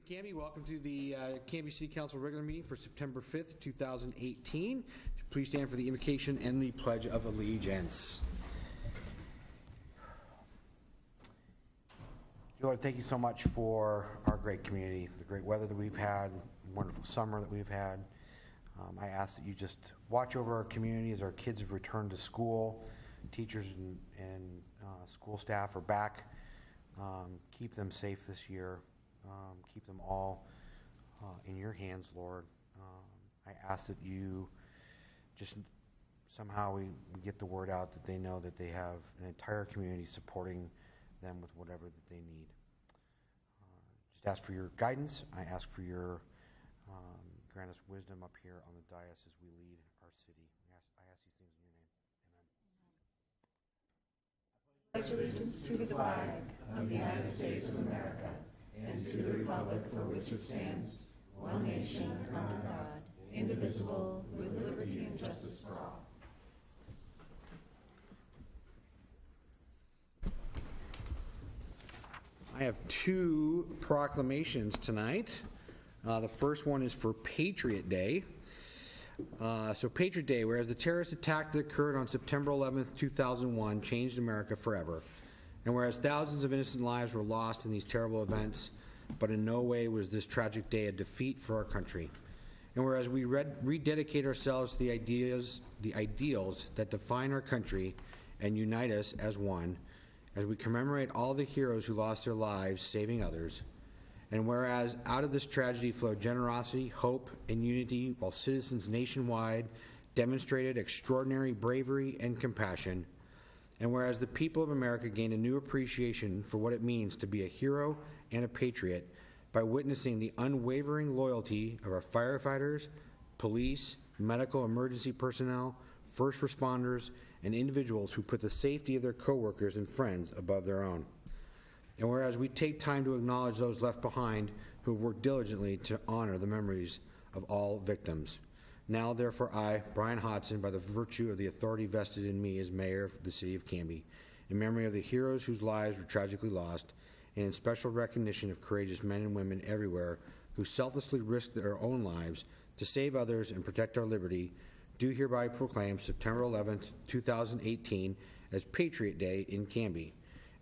Canby, welcome to the Canby City Council regular meeting for September 5th, 2018. Please stand for the invocation and the Pledge of Allegiance. Lord, thank you so much for our great community, the great weather that we've had, the wonderful summer that we've had. I ask that you just watch over our community as our kids have returned to school, teachers and school staff are back. Keep them safe this year. Keep them all in your hands, Lord. I ask that you just somehow we get the word out that they know that they have an entire community supporting them with whatever that they need. Just ask for your guidance. I ask for your grant us wisdom up here on the dais as we lead our city. I ask these things in your name. Amen. I pledge allegiance to the flag of the United States of America and to the republic for which it stands, one nation, under God, indivisible, with liberty and justice for all. I have two proclamations tonight. The first one is for Patriot Day. So Patriot Day, whereas the terrorist attack that occurred on September 11th, 2001 changed America forever. And whereas thousands of innocent lives were lost in these terrible events, but in no way was this tragic day a defeat for our country. And whereas we rededicate ourselves to the ideals that define our country and unite us as one, as we commemorate all the heroes who lost their lives saving others, and whereas out of this tragedy flowed generosity, hope, and unity, while citizens nationwide demonstrated extraordinary bravery and compassion, and whereas the people of America gained a new appreciation for what it means to be a hero and a patriot by witnessing the unwavering loyalty of our firefighters, police, medical emergency personnel, first responders, and individuals who put the safety of their coworkers and friends above their own. And whereas we take time to acknowledge those left behind who have worked diligently to honor the memories of all victims. Now, therefore, I, Brian Hodson, by the virtue of the authority vested in me as mayor of the city of Canby, in memory of the heroes whose lives were tragically lost, and in special recognition of courageous men and women everywhere who selflessly risked their own lives to save others and protect our liberty, do hereby proclaim September 11th, 2018 as Patriot Day in Canby,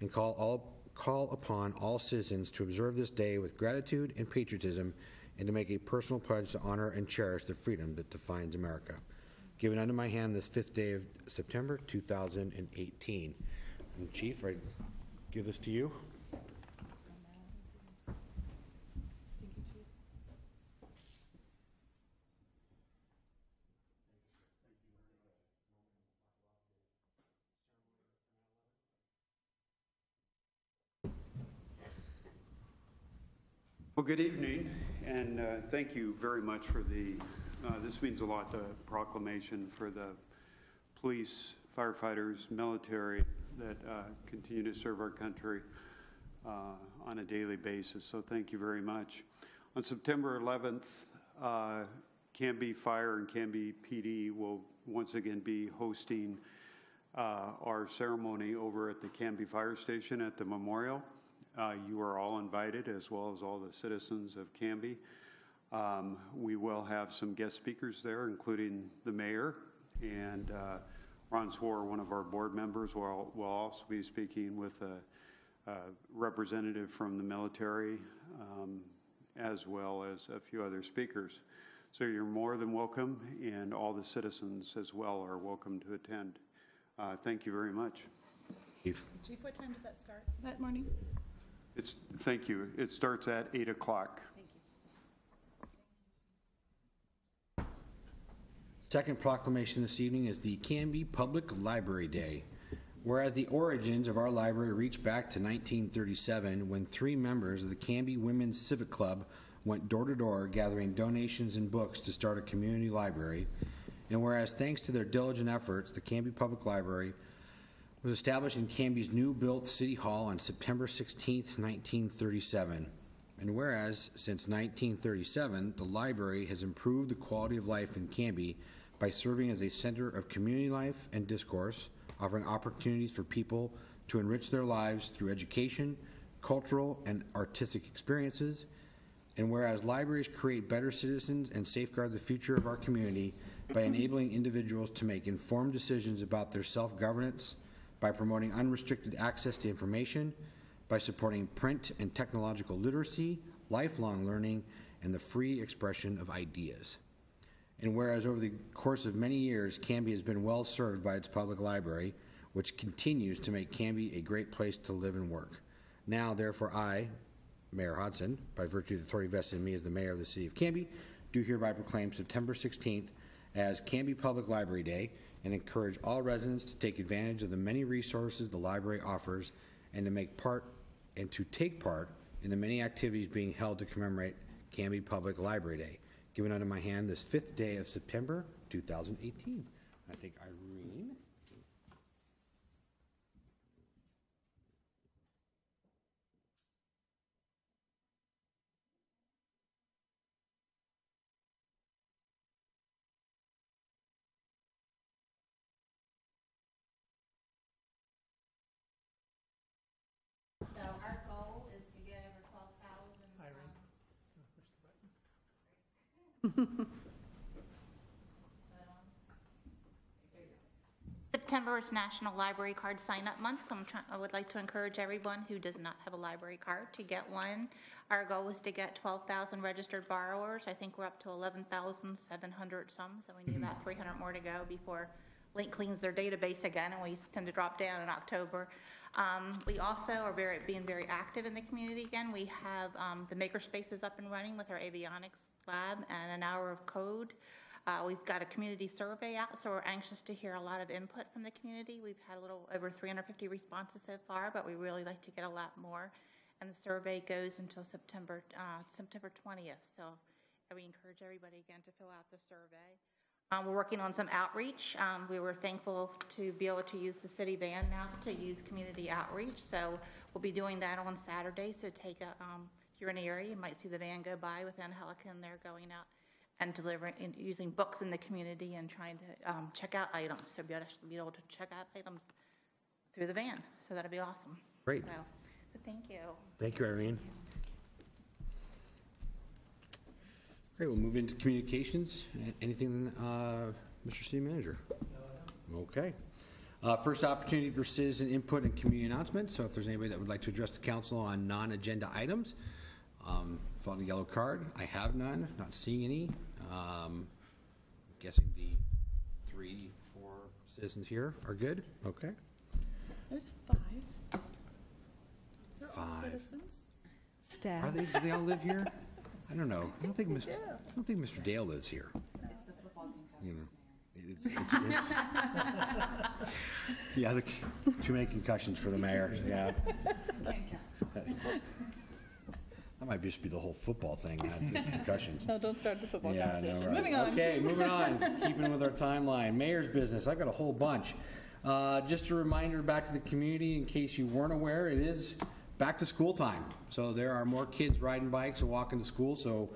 and call upon all citizens to observe this day with gratitude and patriotism, and to make a personal pledge to honor and cherish the freedom that defines America. Given unto my hand this 5th day of September 2018. And Chief, I give this to you. Well, good evening, and thank you very much for the, this means a lot, the proclamation for the police, firefighters, military that continue to serve our country on a daily basis, so thank you very much. On September 11th, Canby Fire and Canby PD will once again be hosting our ceremony over at the Canby Fire Station at the Memorial. You are all invited, as well as all the citizens of Canby. We will have some guest speakers there, including the mayor, and Ron Swore, one of our board members, will also be speaking with a representative from the military, as well as a few other speakers. So you're more than welcome, and all the citizens as well are welcome to attend. Thank you very much. Chief, what time does that start that morning? Thank you. It starts at 8 o'clock. Thank you. second proclamation this evening is the Canby Public Library Day. Whereas the origins of our library reach back to 1937, when 3 members of the Canby Women's Civic Club went door to door gathering donations and books to start a community library. And whereas thanks to their diligent efforts, the Canby Public Library was established in Canby's new built City Hall on September 16th, 1937. And whereas since 1937, the library has improved the quality of life in Canby by serving as a center of community life and discourse, offering opportunities for people to enrich their lives through education, cultural and artistic experiences, And whereas libraries create better citizens and safeguard the future of our community by enabling individuals to make informed decisions about their self-governance, by promoting unrestricted access to information, by supporting print and technological literacy, lifelong learning, and the free expression of ideas. And whereas over the course of many years, Canby has been well served by its public library, which continues to make Canby a great place to live and work. Now, therefore, I, Mayor Hodson, by virtue of the authority vested in me as the mayor of the city of Canby, do hereby proclaim September 16th as Canby Public Library Day and encourage all residents to take advantage of the many resources the library offers and to take part in the many activities being held to commemorate Canby Public Library Day, given under my hand this 5th day of September 2018. I think Irene. So our goal is to get over 12,000. September is National Library Card Sign-Up Month, so I would like to encourage everyone who does not have a library card to get one. Our goal is to get 12,000 registered borrowers. I think we're up to 11,700 some, so we need about 300 more to go before Link cleans their database again, and we tend to drop down in October. We also are being very active in the community again. We have the makerspaces up and running with our avionics lab and an hour of code. We've got a community survey out, so we're anxious to hear a lot of input from the community. We've had a little over 350 responses so far, but we really like to get a lot more. And the survey goes until September 20th. So we encourage everybody again to fill out the survey. We're working on some outreach. We were thankful to be able to use the city van now to use community outreach. So we'll be doing that on Saturday. So take if you're in the area, you might see the van go by with Angelica, and they're going out and delivering and using books in the community and trying to check out items. So be able to check out items through the van. So that'll be awesome. Great. So thank you. Thank you, Irene. Great, we'll move into communications. Anything, Mr. City Manager? Okay. First opportunity for citizen input and community announcements. So if there's anybody that would like to address the council on non-agenda items, fill out the yellow card. I have none, not seeing any. I'm guessing the 3, 4 citizens here are good. Okay. There's 5. They're all 5. citizens. Staff. Are they? Do they all live here? I don't know. I don't think Mr. Dale lives here. You know, yeah, too many concussions for the mayor. Yeah. That might just be the whole football thing, not the concussions. No, don't start the football Yeah, conversation. no, right. Moving on. Okay, moving on. Keeping with our timeline. Mayor's business. I got a whole bunch. Just a reminder back to the community, in case you weren't aware, it is back to school time. So there are more kids riding bikes and walking to school. So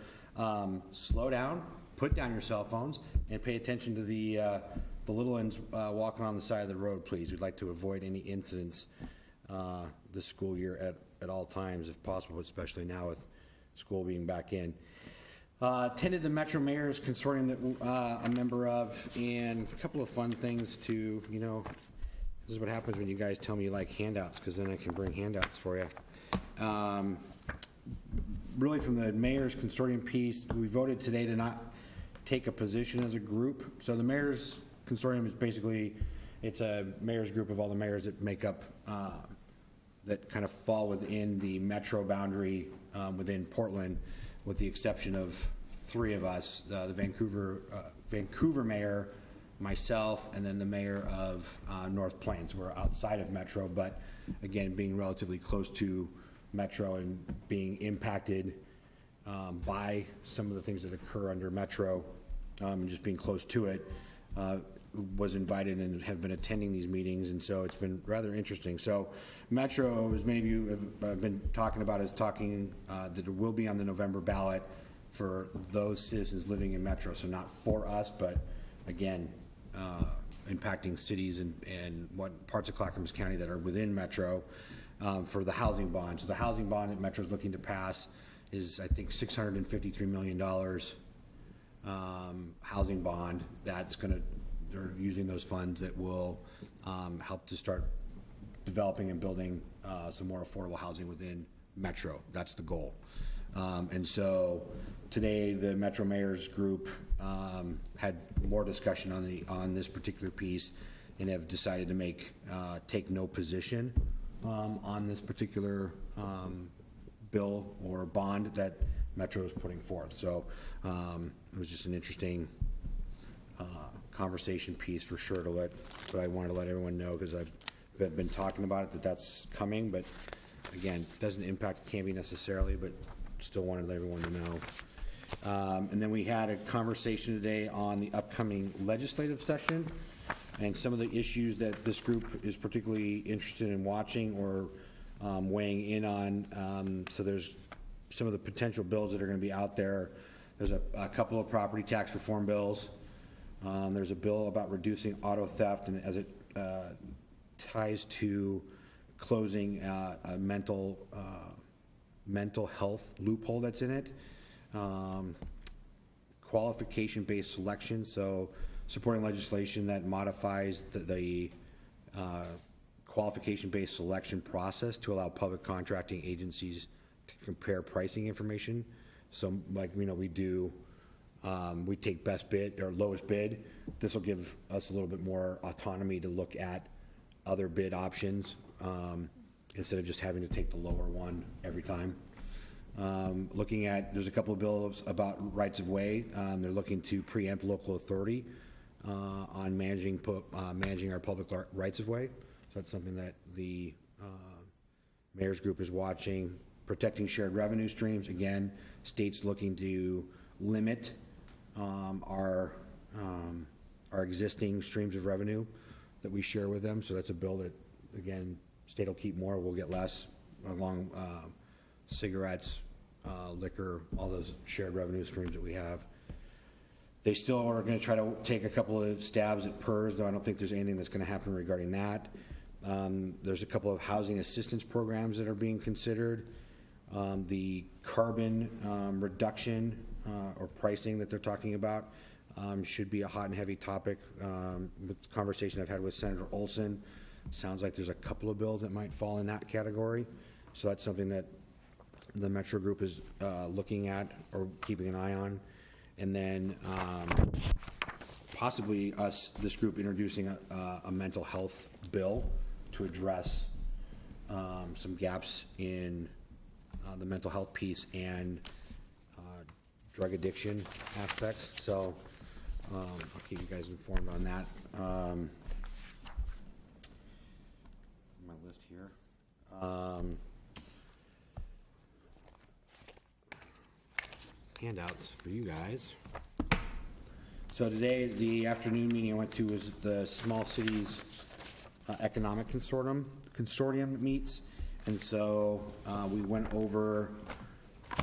slow down, put down your cell phones, and pay attention to the little ones walking on the side of the road, please. We'd like to avoid any incidents this school year at all times, if possible, especially now with school being back in. Attended the Metro Mayor's Consortium that I'm a member of, and a couple of fun things to, you know, this is what happens when you guys tell me you like handouts, because then I can bring handouts for you. Really from the Mayor's Consortium piece, we voted today to not take a position as a group. So the Mayor's Consortium is basically, it's a mayor's group of all the mayors that make up, that kind of fall within the metro boundary within Portland, with the exception of 3 of us, the Vancouver mayor, myself, and then the mayor of North Plains. We're outside of metro, but again, being relatively close to metro and being impacted by some of the things that occur under metro, and just being close to it, was invited and have been attending these meetings, and so it's been rather interesting. So metro, as many of you have been talking about, is talking that it will be on the November ballot for those citizens living in metro. So not for us, but again, impacting cities and what parts of Clackamas County that are within metro, for the housing bond. So the housing bond that metro is looking to pass his, I think, $653 million housing bond that's gonna, they're using those funds that will help to start developing and building some more affordable housing within Metro. That's the goal. And so today, the Metro Mayor's Group had more discussion on this particular piece and have decided to take no position on this particular bill or bond that Metro is putting forth. So it was just an interesting conversation piece for sure but I wanted to let everyone know, because I've been talking about it, that that's coming, but again, doesn't impact Canby necessarily, but still wanted to let everyone to know. And then we had a conversation today on the upcoming legislative session and some of the issues that this group is particularly interested in watching or weighing in on. So there's some of the potential bills that are going to be out there. There's a couple of property tax reform bills. There's a bill about reducing auto theft, and as it ties to closing a mental health loophole that's in it. Qualification-based selection, so supporting legislation that modifies the qualification-based selection process to allow public contracting agencies to compare pricing information. So like, you know, we take best bid or lowest bid. This will give us a little bit more autonomy to look at other bid options instead of just having to take the lower one every time. Looking at, there's a couple of bills about rights of way. They're looking to preempt local authority on managing our public rights of way. So that's something that the Mayor's Group is watching. Protecting shared revenue streams. Again, states looking to limit our existing streams of revenue that we share with them. So that's a bill that, again, state will keep more, we'll get less, along cigarettes, liquor, all those shared revenue streams that we have. They still are going to try to take a couple of stabs at PERS, though I don't think there's anything that's going to happen regarding that. There's a couple of housing assistance programs that are being considered. The carbon reduction or pricing that they're talking about should be a hot and heavy topic. With the conversation I've had with Senator Olson, sounds like there's a couple of bills that might fall in that category. So that's something that the Metro Group is looking at or keeping an eye on. And then possibly this group introducing a mental health bill to address some gaps in the mental health piece and drug addiction aspects. So I'll keep you guys informed on that. My list here. Handouts for you guys. So today, the afternoon meeting I went to was the Small Cities Economic Consortium meets. And so we went over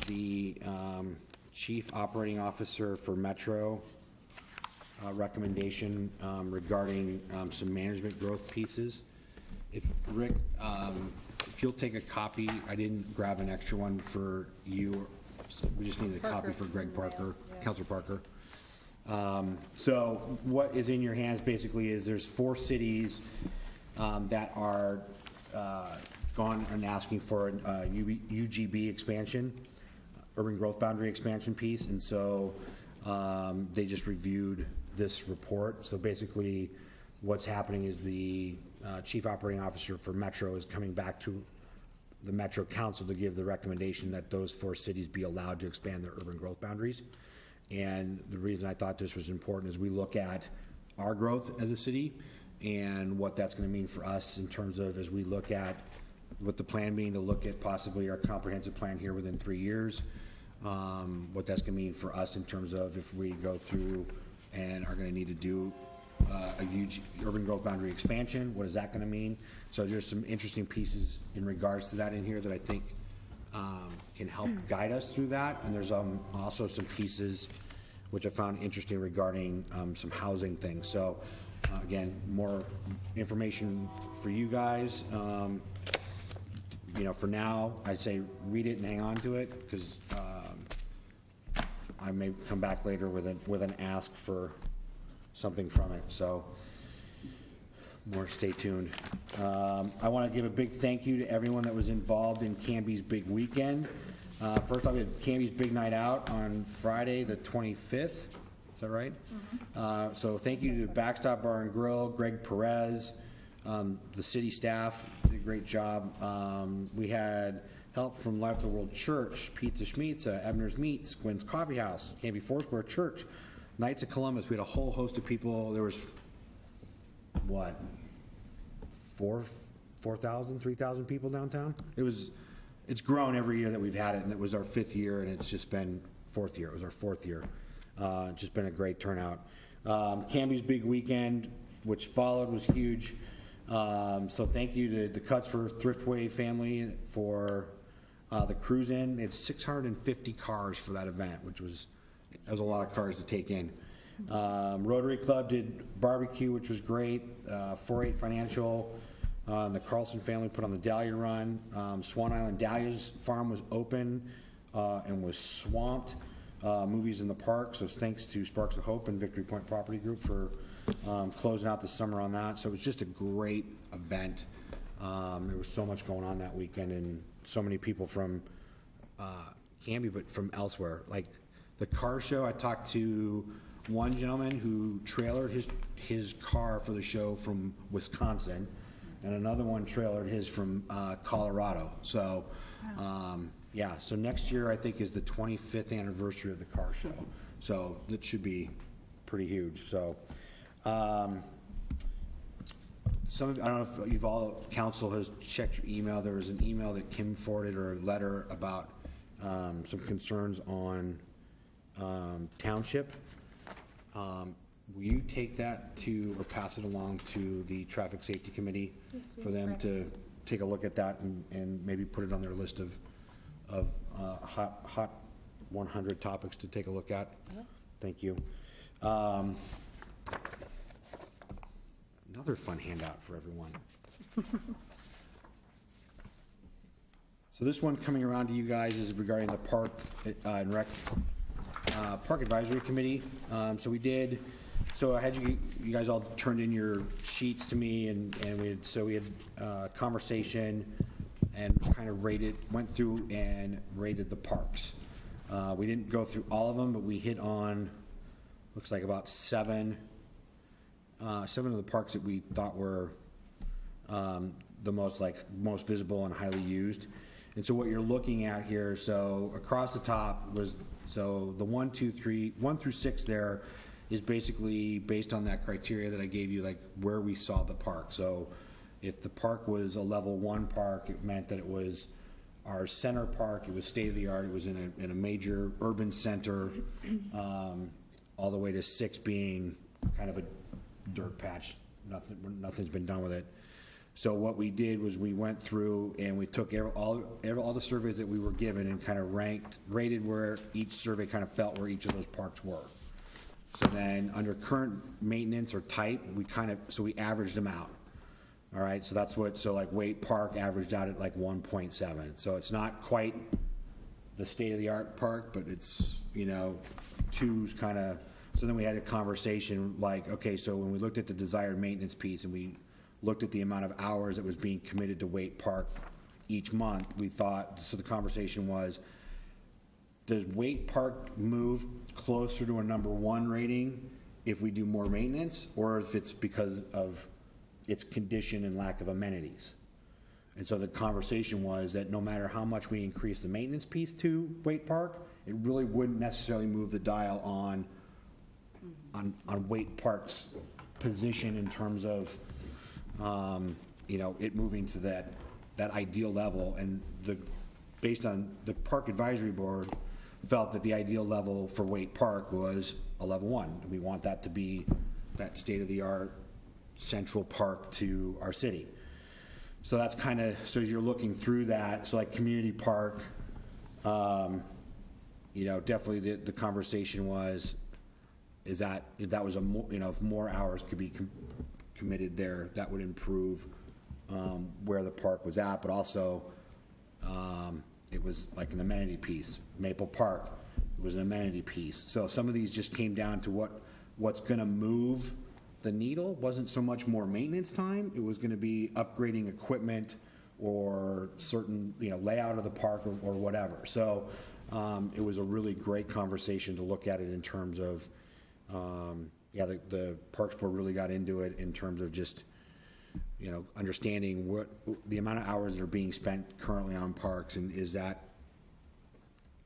the Chief Operating Officer for Metro recommendation regarding some management growth pieces. If Rick, if you'll take a copy, I didn't grab an extra one for you. We just needed a copy for Greg Parker, Councilor Parker. So what is in your hands basically is there's 4 cities that are gone and asking for an UGB expansion, urban growth boundary expansion piece, and so they just reviewed this report. So basically what's happening is the Chief Operating Officer for Metro is coming back to the Metro Council to give the recommendation that those 4 cities be allowed to expand their urban growth boundaries. And the reason I thought this was important is we look at our growth as a city and what that's going to mean for us in terms of, as we look at with the plan being to look at possibly our comprehensive plan here within 3 years, what that's going to mean for us in terms of if we go through and are going to need to do a huge urban growth boundary expansion, what is that going to mean? So there's some interesting pieces in regards to that in here that I think can help guide us through that. And there's also some pieces which I found interesting regarding some housing things. So again, more information for you guys. you know, for now, I'd say read it and hang on to it, because I may come back later with an ask for something from it, so more stay tuned. I want to give a big thank you to everyone that was involved in Canby's Big Weekend. First off, we had Canby's Big Night Out on Friday, the 25th. Is that right? So thank you to Backstop Bar and Grill, Greg Perez, the city staff did a great job. We had help from Life of the World Church, Pizza Schmitza, Ebner's Meats, Gwen's Coffee House, Canby Foursquare Church, Knights of Columbus. We had a whole host of people. There was, what, 4,000, 3,000 people downtown? It's grown every year that we've had it, and it was our 5th year, and it's just been 4th year. It was our 4th year. It's just been a great turnout. Canby's Big Weekend, which followed, was huge. So thank you to the Cuts for Thriftway family for the cruise in. It's 650 cars for that event, that was a lot of cars to take in. Rotary Club did barbecue, which was great. 4-8 Financial, the Carlson family put on the Dahlia Run. Swan Island Dahlia's farm was open and was swamped. Movies in the park, so thanks to Sparks of Hope and Victory Point Property Group for closing out the summer on that. So it was just a great event. There was so much going on that weekend, and so many people from Canby, but from elsewhere. Like the car show, I talked to one gentleman who trailered his car for the show from Wisconsin, and another one trailered his from Colorado. So yeah, so next year I think is the 25th anniversary of the car show. So that should be pretty huge. So I don't know if you've all, council has checked your email. There was an email that Kim forwarded, or a letter about some concerns on township. Will you take that to, or pass it along to the Traffic Safety Committee for them to take a look at that and maybe put it on their list of hot 100 topics to take a look at? Thank you. Another fun handout for everyone. So this one coming around to you guys is regarding the Park and Rec Park Advisory Committee. So I had you guys all turned in your sheets to me, and we had conversation and kind of went through and rated the parks. We didn't go through all of them, but we hit on, looks like about seven of the parks that we thought were the most visible and highly used. And so what you're looking at here, so across the top was, so the 1 through 6 there is basically based on that criteria that I gave you, like where we saw the park. So if the park was a level 1 park, it meant that it was our center park. It was state of the art. It was in a major urban center, all the way to 6 being kind of a dirt patch. Nothing's been done with it. So what we did was we went through and we took all the surveys that we were given and kind of rated where each survey kind of felt where each of those parks were. So then under current maintenance or type, we averaged them out. All right, so like Waite Park averaged out at like 1.7. So it's not quite the state-of-the-art park, but it's, 2's kind of, so then we had a conversation like, okay, so when we looked at the desired maintenance piece and we looked at the amount of hours that was being committed to Waite Park each month, we thought, so the conversation was, does Waite Park move closer to a number 1 rating if we do more maintenance, or if it's because of its condition and lack of amenities? And so the conversation was that no matter how much we increase the maintenance piece to Waite Park, it really wouldn't necessarily move the dial on Waite Park's position in terms of it moving to that ideal level. And based on the Park Advisory Board felt that the ideal level for Waite Park was a level 1. We want that to be that state-of-the-art central park to our city. So that's kind of, so as you're looking through that, so like community park, definitely the conversation was, is that if that was if more hours could be committed there, that would improve where the park was at, but also It was like an amenity piece. Maple Park was an amenity piece. So some of these just came down to what's gonna move the needle. Wasn't so much more maintenance time, it was gonna be upgrading equipment or certain, layout of the park or whatever. So, it was a really great conversation to look at it in terms of, the Parks Board really got into it in terms of just, understanding what the amount of hours that are being spent currently on parks, and is that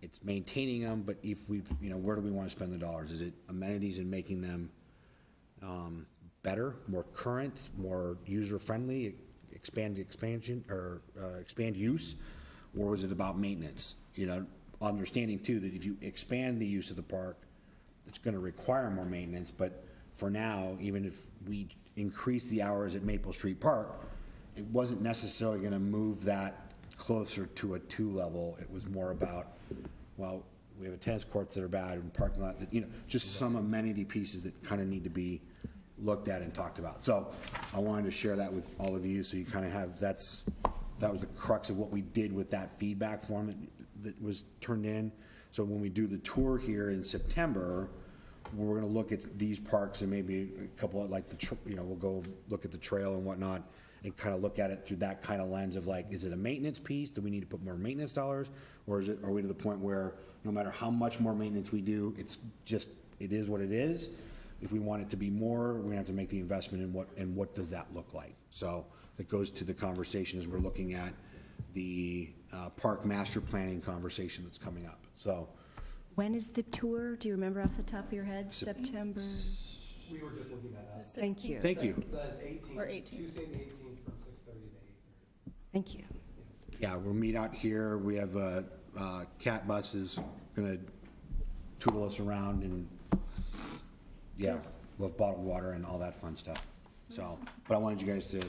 it's maintaining them, but if we, where do we want to spend the dollars? Is it amenities and making them better, more current, more user-friendly, expand use, or was it about maintenance? Understanding too that if you expand the use of the park, it's going to require more maintenance, but for now, even if we increase the hours at Maple Street Park, it wasn't necessarily going to move that closer to a 2 level. It was more about, well, we have tennis courts that are bad and parking lot that, just some amenity pieces that kind of need to be looked at and talked about. So I wanted to share that with all of you, so you kind of have, that was the crux of what we did with that feedback form that was turned in. So when we do the tour here in September, we're going to look at these parks and maybe a couple of, like, we'll go look at the trail and whatnot and kind of look at it through that kind of lens of, like, is it a maintenance piece? Do we need to put more maintenance dollars? Or are we to the point where no matter how much more maintenance we do, it is what it is? If we want it to be more, we're going to have to make the investment in what does that look like? So it goes to the conversation as we're looking at the park master planning conversation that's coming up. So when is the tour? Do you remember off the top of your head? September? We were just looking that up. Thank you. Thank you. The 18th. Or 18th. Tuesday the 18th from 6:30 to 8:30. Thank you. yeah, we'll meet out here. We have cat buses gonna tootle us around, and yeah, we'll have bottled water and all that fun stuff. So, but I wanted you guys to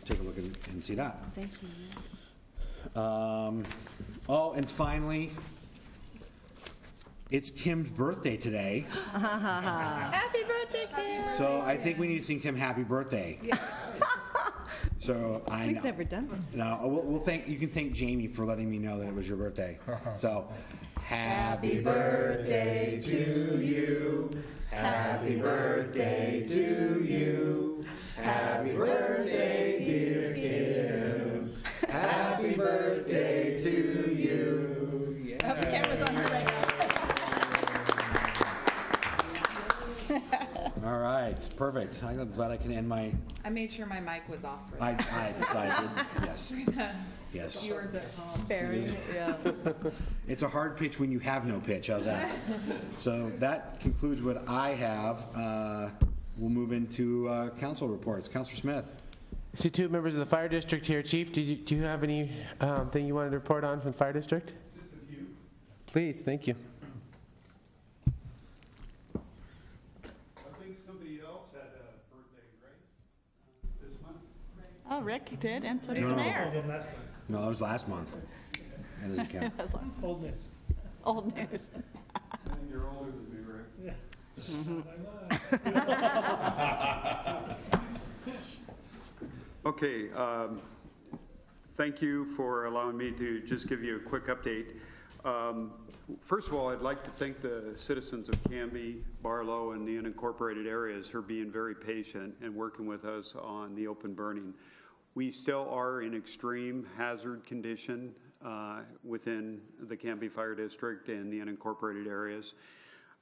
take a look and see that. Thank you. Oh, and finally, it's Kim's birthday today. Happy birthday, Kim! So I think we need to sing Kim happy birthday. So I know. We've never done this. No, you can thank Jamie for letting me know that it was your birthday. So, happy birthday to you. Happy birthday to you. Happy birthday, dear Kim. Happy birthday to you. Yeah. Oh, the camera's on her right now. All right, perfect. I'm glad I can end my. I made sure my mic was off for I that. decided. Yes. For the Yes. viewers at home. Sparing it, yeah. It's a hard pitch when you have no pitch. How's that? So that concludes what I have. We'll move into council reports. Councilor Smith. See two members of the fire district here. Chief, do you have any thing you wanted to report on from the fire district? Just a few. Please, thank you. I think somebody else had a birthday, right? This month? Oh, Rick did, and so did No. Mayor. No, that was last month. That doesn't count. That's last- Old news. Old news. I think you're older than me, Rick. Okay, thank you for allowing me to just give you a quick update. First of all, I'd like to thank the citizens of Canby, Barlow, and the unincorporated areas for being very patient and working with us on the open burning. We still are in extreme hazard condition within the Canby Fire District and the unincorporated areas.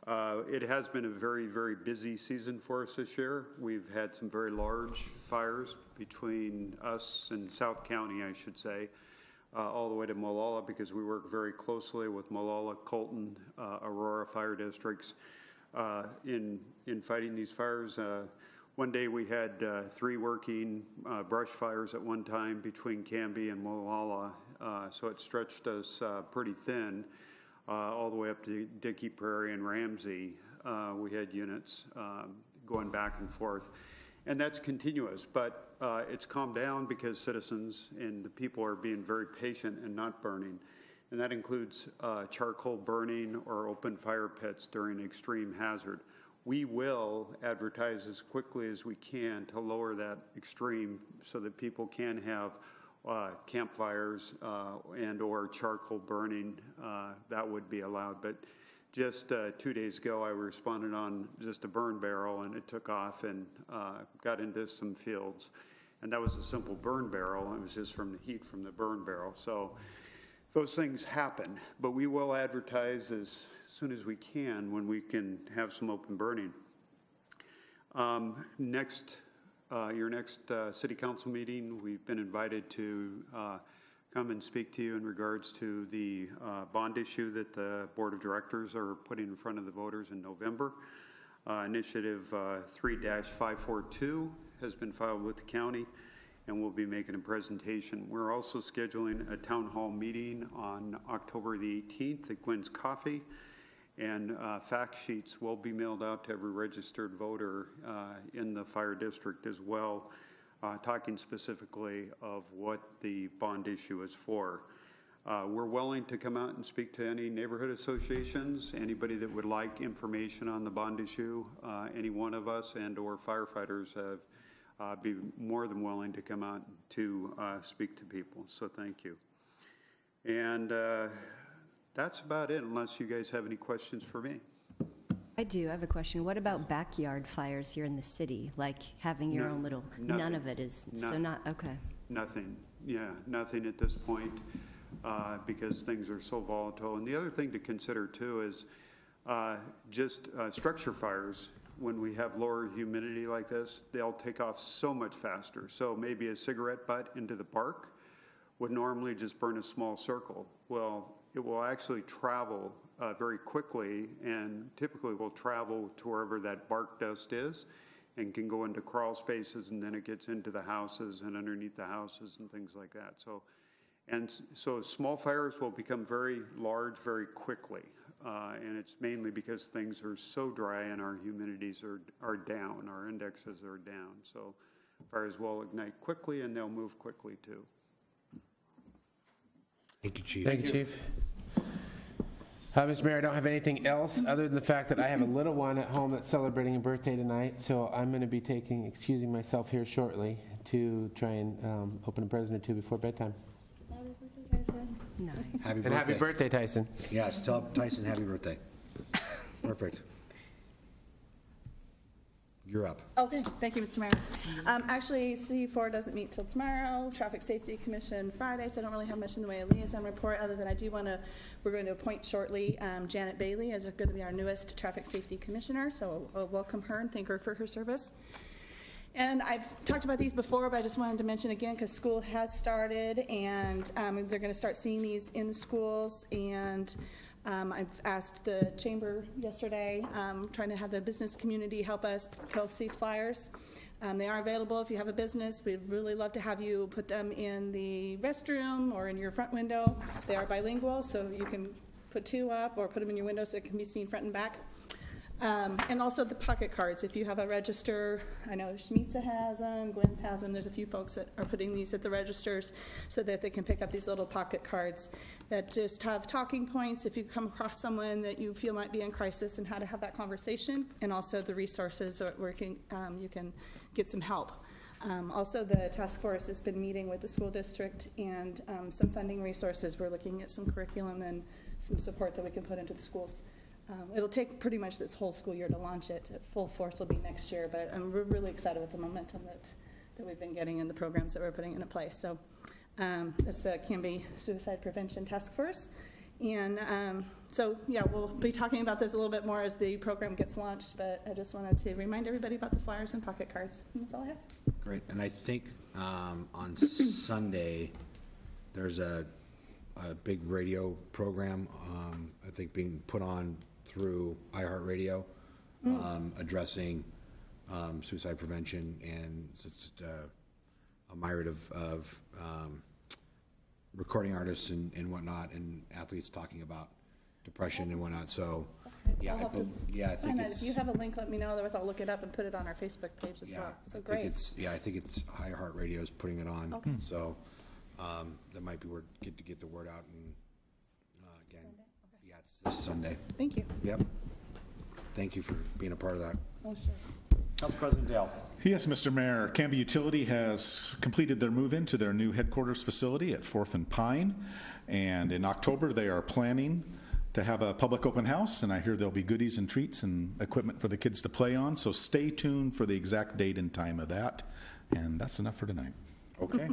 It has been a very, very busy season for us this year. We've had some very large fires between us and South County, I should say, all the way to Molalla, because we work very closely with Molalla, Colton, Aurora fire districts in fighting these fires. One day we had 3 working brush fires at one time between Canby and Molalla, so it stretched us pretty thin. All the way up to Dickey Prairie and Ramsey, we had units going back and forth. And that's continuous, but it's calmed down because citizens and the people are being very patient and not burning. And that includes charcoal burning or open fire pits during extreme hazard. We will advertise as quickly as we can to lower that extreme so that people can have campfires and/or charcoal burning, that would be allowed. But just 2 days ago, I responded on just a burn barrel, and it took off and got into some fields. And that was a simple burn barrel. It was just from the heat from the burn barrel. So those things happen, but we will advertise as soon as we can when we can have some open burning. Your next city council meeting, we've been invited to come and speak to you in regards to the bond issue that the board of directors are putting in front of the voters in November. Initiative 3-542 has been filed with the county, and we'll be making a presentation. We're also scheduling a town hall meeting on October the 18th at Gwynn's Coffee, and fact sheets will be mailed out to every registered voter in the fire district as well, talking specifically of what the bond issue is for. We're willing to come out and speak to any neighborhood associations, anybody that would like information on the bond issue, any one of us and/or firefighters have be more than willing to come out to speak to people. So thank you. And that's about it, unless you guys have any questions for me. I do. I have a question. What about backyard fires here in the city? Like having your own little, nothing. none of it is, so not, okay. Nothing. Yeah, nothing at this point because things are so volatile. And the other thing to consider too is just structure fires. When we have lower humidity like this, they'll take off so much faster. So maybe a cigarette butt into the bark would normally just burn a small circle. Well, it will actually travel very quickly, and typically will travel to wherever that bark dust is and can go into crawl spaces, and then it gets into the houses and underneath the houses and things like that. So small fires will become very large very quickly, and it's mainly because things are so dry and our humidities are down, our indexes are down. So fires will ignite quickly and they'll move quickly too. Thank you, Chief. Thank you, Chief. Mr. Mayor, I don't have anything else other than the fact that I have a little one at home that's celebrating a birthday tonight, so I'm going to be excusing myself here shortly to try and open a present or two before bedtime. Nice. Happy And happy birthday, Tyson. Yes, tell Tyson happy birthday. Perfect. You're up. Okay, thank you, Mr. Mayor. Actually, C4 doesn't meet till tomorrow, Traffic Safety Commission Friday, so I don't really have much in the way of liaison report, other than we're going to appoint shortly Janet Bailey as going to be our newest Traffic Safety Commissioner, so I'll welcome her and thank her for her service. And I've talked about these before, but I just wanted to mention again, because school has started, and they're going to start seeing these in the schools, and I've asked the chamber yesterday, trying to have the business community help us post these flyers. They are available if you have a business. We'd really love to have you put them in the restroom or in your front window. They are bilingual, so you can put two up or put them in your window so it can be seen front and back. And also the pocket cards. If you have a register, I know Schmitza has them, Gwynn's has them. There's a few folks that are putting these at the registers so that they can pick up these little pocket cards that just have talking points if you come across someone that you feel might be in crisis and how to have that conversation, and also the resources where you can get some help. Also, the task force has been meeting with the school district and some funding resources. We're looking at some curriculum and some support that we can put into the schools. It'll take pretty much this whole school year to launch it. Full force will be next year, but we're really excited with the momentum that we've been getting in the programs that we're putting into place. So that's the Canby Suicide Prevention Task Force. And so, yeah, we'll be talking about this a little bit more as the program gets launched, but I just wanted to remind everybody about the flyers and pocket cards. And that's all I have. Great. And I think on Sunday, there's a big radio program, I think being put on through iHeartRadio, addressing suicide prevention, and it's just a myriad of recording artists and whatnot, and athletes talking about depression and whatnot. So, yeah, I think it's. If you have a link, let me know. Otherwise, I'll look it up and put it on our Facebook page as well. So great. I think it's iHeartRadio is putting it on. Okay. So that might be where to get the word out. And again, yeah, it's this Sunday. Thank you. Yep. Thank you for being a part of that. Oh, sure. Council President Dale. Yes, Mr. Mayor. Canby Utility has completed their move into their new headquarters facility at 4th and Pine. And in October, they are planning to have a public open house. And I hear there'll be goodies and treats and equipment for the kids to play on. So stay tuned for the exact date and time of that. And that's enough for tonight. Okay.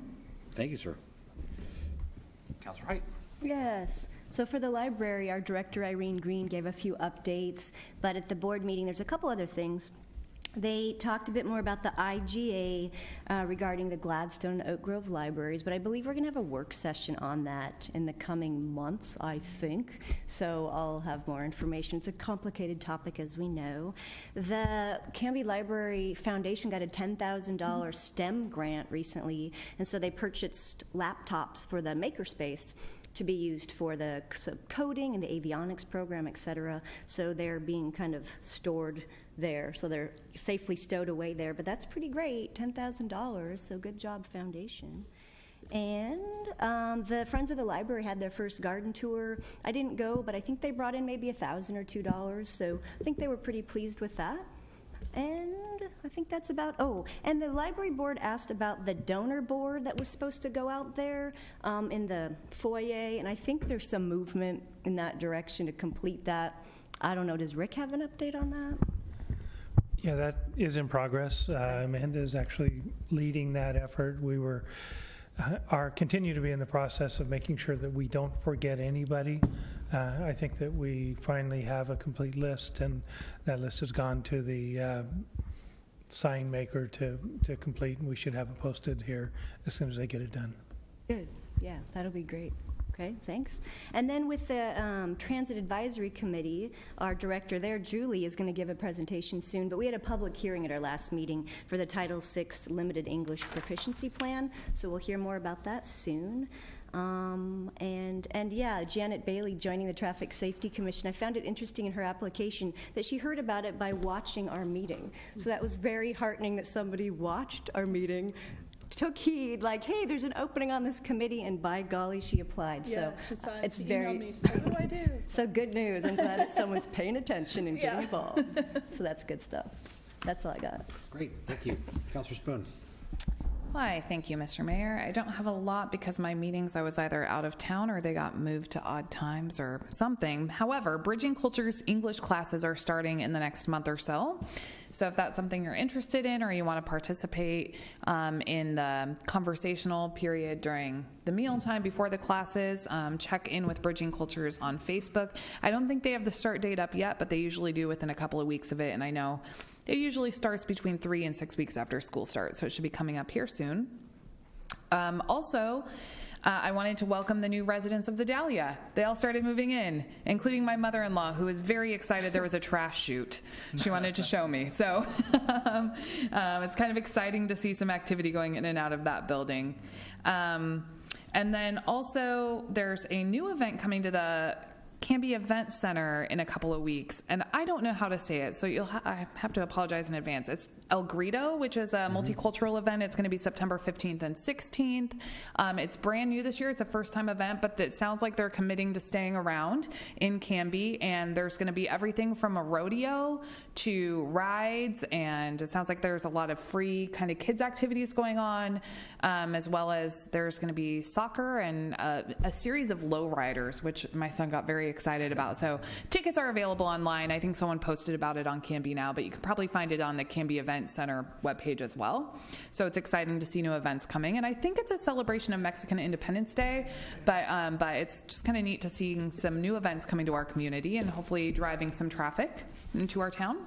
Thank you, sir. Councilor Height. Yes. So for the library, our director, Irene Green, gave a few updates, but at the board meeting, there's a couple other things. They talked a bit more about the IGA regarding the Gladstone and Oak Grove libraries, but I believe we're going to have a work session on that in the coming months, I think. So I'll have more information. It's a complicated topic, as we know. The Canby Library Foundation got a $10,000 STEM grant recently, and so they purchased laptops for the makerspace to be used for the coding and the avionics program, et cetera. So they're being kind of stored there. So they're safely stowed away there. But that's pretty great, $10,000. So good job, Foundation. And the Friends of the Library had their first garden tour. I didn't go, but I think they brought in maybe $1,000 or $2. So I think they were pretty pleased with that. And I think that's about, and the library board asked about the donor board that was supposed to go out there in the foyer, and I think there's some movement in that direction to complete that. I don't know, does Rick have an update on that? Yeah, that is in progress. Amanda is actually leading that effort. We continue to be in the process of making sure that we don't forget anybody. I think that we finally have a complete list, and that list has gone to the sign maker to complete, and we should have it posted here as soon as they get it done. Good. Yeah, that'll be great. Okay, thanks. And then with the Transit Advisory Committee, our director there, Julie, is going to give a presentation soon, but we had a public hearing at our last meeting for the Title VI Limited English Proficiency Plan, so we'll hear more about that soon. And yeah, Janet Bailey joining the Traffic Safety Commission. I found it interesting in her application that she heard about it by watching our meeting. So that was very heartening that somebody watched our meeting, took heed, like, hey, there's an opening on this committee, and by golly, she applied. Yeah, So she saw it. it's She very, emailed me. She said, what do I do? so good news. I'm glad that someone's paying attention and getting Yeah. involved. So that's good stuff. That's all I got. Great. Thank you. Councilor Spoon. Why, thank you, Mr. Mayor. I don't have a lot because my meetings, I was either out of town or they got moved to odd times or something. However, Bridging Culture's English classes are starting in the next month or so. So if that's something you're interested in or you want to participate in the conversational period during the mealtime before the classes, check in with Bridging Cultures on Facebook. I don't think they have the start date up yet, but they usually do within a couple of weeks of it, and I know it usually starts between 3 and 6 weeks after school starts, so it should be coming up here soon. I wanted to welcome the new residents of the Dahlia. They all started moving in, including my mother-in-law, who was very excited there was a trash chute. She wanted to show me. So it's kind of exciting to see some activity going in and out of that building. And then also there's a new event coming to the Canby Event Center in a couple of weeks, and I don't know how to say it, so I have to apologize in advance. It's El Grito, which is a multicultural event. It's going to be September 15th and 16th. It's brand new this year. It's a first-time event, but it sounds like they're committing to staying around in Canby, and there's going to be everything from a rodeo to rides, and it sounds like there's a lot of free kind of kids activities going on, as well as there's going to be soccer and a series of lowriders, which my son got very excited about. So tickets are available online. I think someone posted about it on Canby Now, but you can probably find it on the Canby Event Center webpage as well. So it's exciting to see new events coming. And I think it's a celebration of Mexican Independence Day, but it's just kind of neat to see some new events coming to our community and hopefully driving some traffic into our town.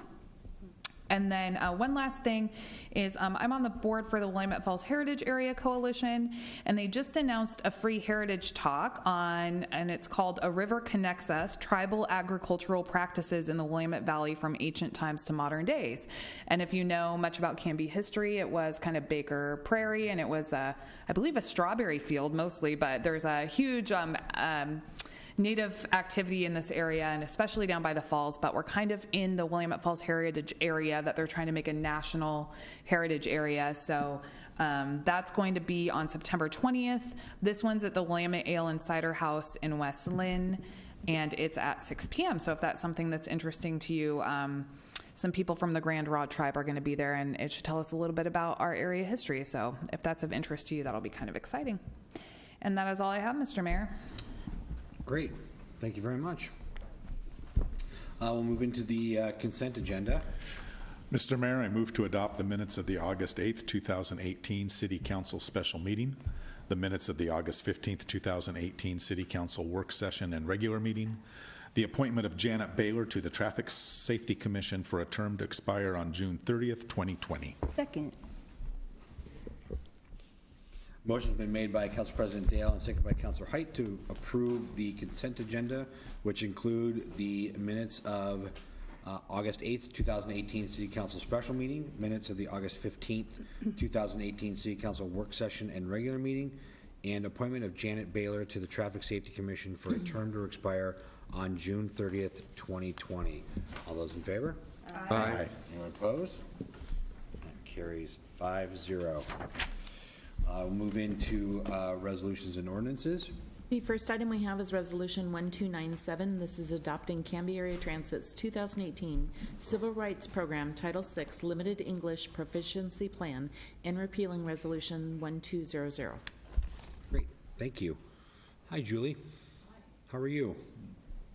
And then one last thing is I'm on the board for the Willamette Falls Heritage Area Coalition, and they just announced a free heritage talk and it's called A River Connects Us, Tribal Agricultural Practices in the Willamette Valley from Ancient Times to Modern Days. And if you know much about Canby history, it was kind of Baker Prairie, and it was, I believe, a strawberry field mostly, but there's a huge Native activity in this area, and especially down by the falls, but we're kind of in the Willamette Falls Heritage area that they're trying to make a national heritage area. So that's going to be on September 20th. This one's at the Willamette Ale and Cider House in West Lynn, and it's at 6 p.m. So if that's something that's interesting to you, some people from the Grand Rod tribe are going to be there, and it should tell us a little bit about our area history. So if that's of interest to you, that'll be kind of exciting. And that is all I have, Mr. Mayor. Great. Thank you very much. We'll move into the consent agenda. Mr. Mayor, I move to adopt the minutes of the August 8th, 2018 City Council special meeting, the minutes of the August 15th, 2018 City Council work session and regular meeting, the appointment of Janet Baylor to the Traffic Safety Commission for a term to expire on June 30th, 2020. Second. Motion's been made by Council President Dale and seconded by Councilor Height to approve the consent agenda, which include the minutes of August 8th, 2018 City Council special meeting, minutes of the August 15th, 2018 City Council work session and regular meeting, and appointment of Janet Baylor to the Traffic Safety Commission for a term to expire on June 30th, 2020. All those in favor? Aye. Anyone opposed? That carries 5-0. We'll move into resolutions and ordinances. The first item we have is Resolution 1297. This is adopting Canby Area Transit's 2018 Civil Rights Program Title VI Limited English Proficiency Plan and repealing Resolution 1200. Great, thank you. Hi, Julie. How are you?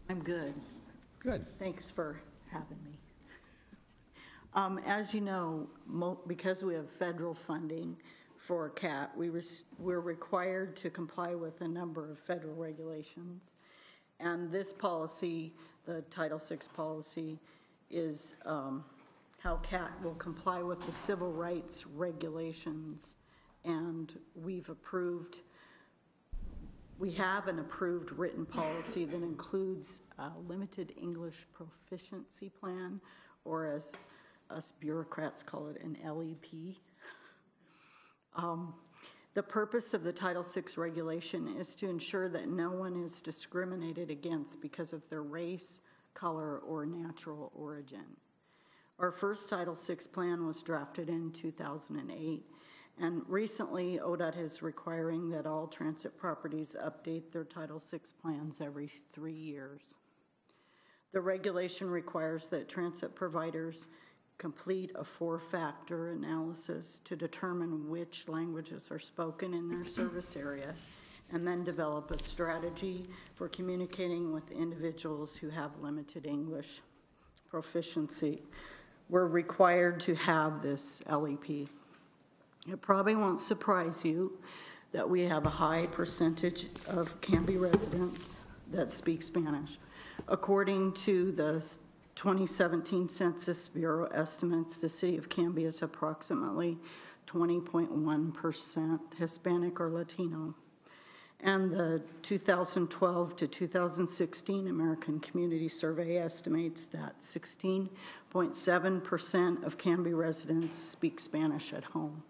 I'm good. Good. Thanks for having me. As you know, because we have federal funding for CAT, we're required to comply with a number of federal regulations. And this policy, the Title VI policy, is how CAT will comply with the civil rights regulations. And we have an approved written policy that includes a limited English proficiency plan, or as us bureaucrats call it, an LEP. The purpose of the Title VI regulation is to ensure that no one is discriminated against because of their race, color, or natural origin. Our first Title VI plan was drafted in 2008, and recently ODOT is requiring that all transit properties update their Title VI plans every 3 years. The regulation requires that transit providers complete a 4-factor analysis to determine which languages are spoken in their service area, and then develop a strategy for communicating with individuals who have limited English proficiency. We're required to have this LEP. It probably won't surprise you that we have a high percentage of Canby residents that speak Spanish. According to the 2017 Census Bureau estimates, the city of Canby is approximately 20.1% Hispanic or Latino. And the 2012 to 2016 American Community Survey estimates that 16.7% of Canby residents speak Spanish at home.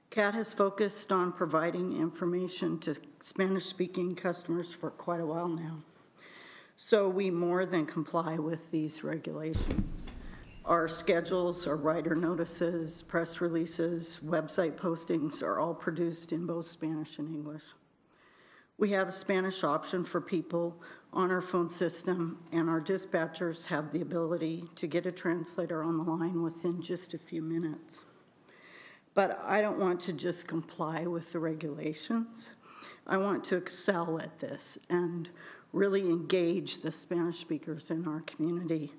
CAT has focused on providing information to Spanish-speaking customers for quite a while now. So we more than comply with these regulations. Our schedules, our rider notices, press releases, website postings are all produced in both Spanish and English. We have a Spanish option for people on our phone system, and our dispatchers have the ability to get a translator on the line within just a few minutes. But I don't want to just comply with the regulations. I want to excel at this and really engage the Spanish speakers in our community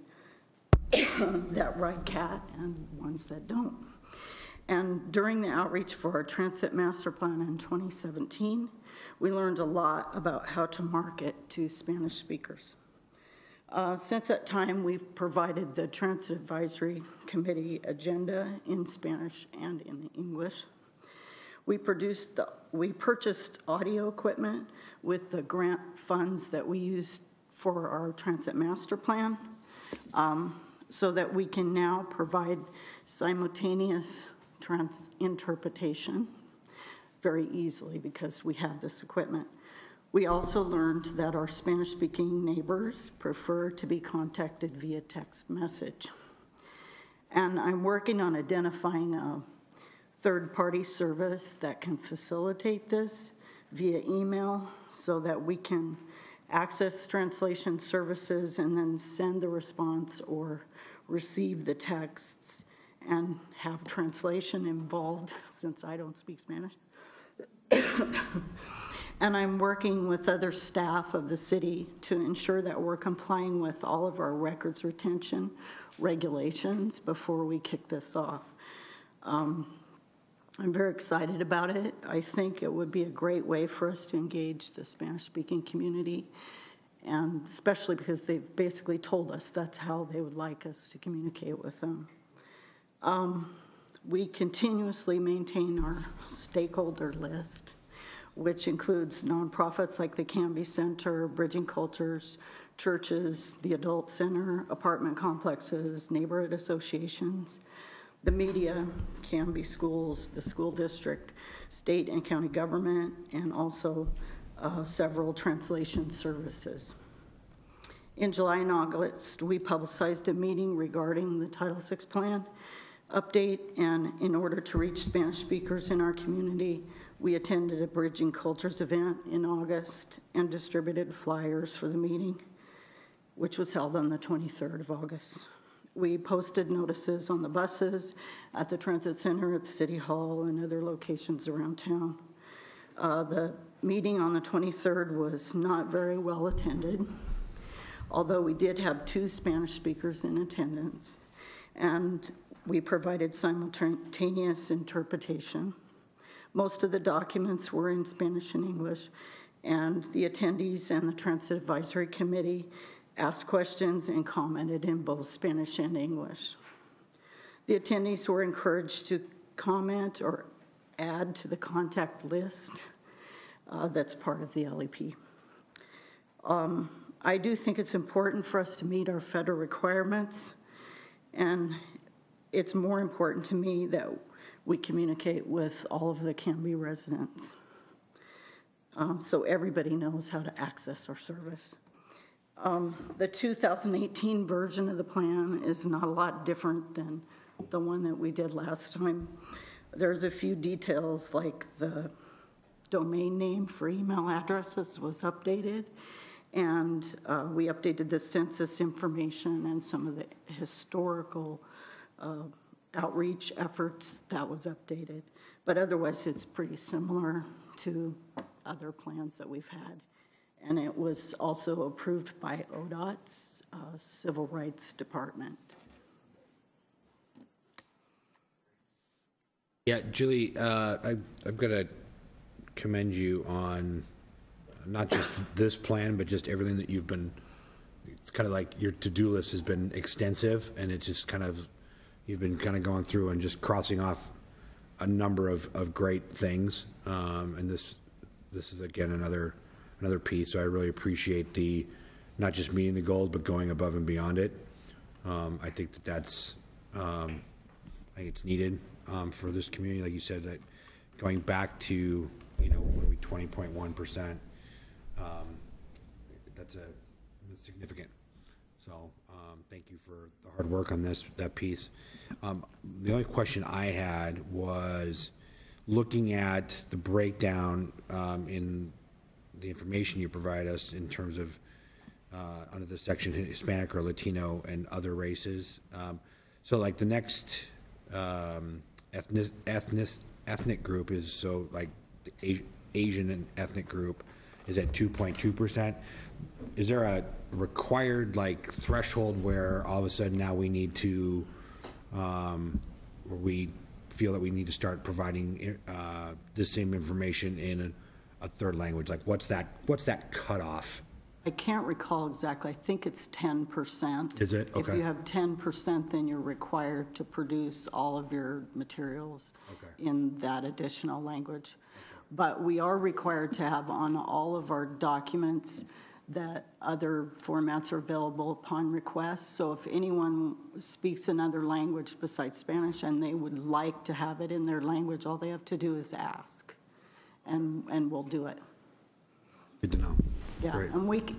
that ride CAT and ones that don't. And during the outreach for our Transit Master Plan in 2017, we learned a lot about how to market to Spanish speakers. Since that time, we've provided the Transit Advisory Committee agenda in Spanish and in English. We purchased audio equipment with the grant funds that we used for our Transit Master Plan, so that we can now provide simultaneous interpretation very easily because we have this equipment. We also learned that our Spanish-speaking neighbors prefer to be contacted via text message. And I'm working on identifying a third-party service that can facilitate this via email so that we can access translation services, and then send the response or receive the texts and have translation involved since I don't speak Spanish. And I'm working with other staff of the city to ensure that we're complying with all of our records retention regulations before we kick this off. I'm very excited about it. I think it would be a great way for us to engage the Spanish-speaking community, and especially because they've basically told us that's how they would like us to communicate with them. We continuously maintain our stakeholder list, which includes nonprofits like the Canby Center, Bridging Cultures, churches, the Adult Center, apartment complexes, neighborhood associations, the media, Canby schools, the school district, state and county government, and also several translation services. In July and August, we publicized a meeting regarding the Title VI plan update, and in order to reach Spanish speakers in our community, we attended a Bridging Cultures event in August and distributed flyers for the meeting, which was held on the 23rd of August. We posted notices on the buses, at the transit center, at the city hall, and other locations around town. The meeting on the 23rd was not very well attended, although we did have 2 Spanish speakers in attendance, and we provided simultaneous interpretation. Most of the documents were in Spanish and English, and the attendees and the Transit Advisory Committee asked questions and commented in both Spanish and English. The attendees were encouraged to comment or add to the contact list that's part of the LEP. I do think it's important for us to meet our federal requirements, and it's more important to me that we communicate with all of the Canby residents so everybody knows how to access our service. The 2018 version of the plan is not a lot different than the one that we did last time. There's a few details, like the domain name for email addresses was updated, and we updated the census information and some of the historical outreach efforts that was updated. But otherwise, it's pretty similar to other plans that we've had. And it was also approved by ODOT's Civil Rights Department. Yeah, Julie, I've got to commend you on not just this plan, but just everything that you've been, it's kind of like your to-do list has been extensive, and it's just kind of, you've been kind of going through and just crossing off a number of great things. And this is, again, another piece. So I really appreciate the, not just meeting the goals, but going above and beyond it. I think that's, I think it's needed for this community. Like you said, that going back to, what are we, 20.1%, that's significant. So thank you for the hard work on that piece. The only question I had was looking at the breakdown in the information you provide us in terms of under the section Hispanic or Latino and other races. So like the next ethnic group is, so like the Asian and ethnic group is at 2.2%. Is there a required like threshold where all of a sudden now we need to, where we feel that we need to start providing the same information in a third language? Like what's that cutoff? I can't recall exactly. I think it's 10%. Is it? Okay. If you have 10%, then you're required to produce all of your materials in that additional language. But we are required to have on all of our documents that other formats are available upon request. So if anyone speaks another language besides Spanish and they would like to have it in their language, all they have to do is ask, and we'll do it. Good to know. Yeah, Great.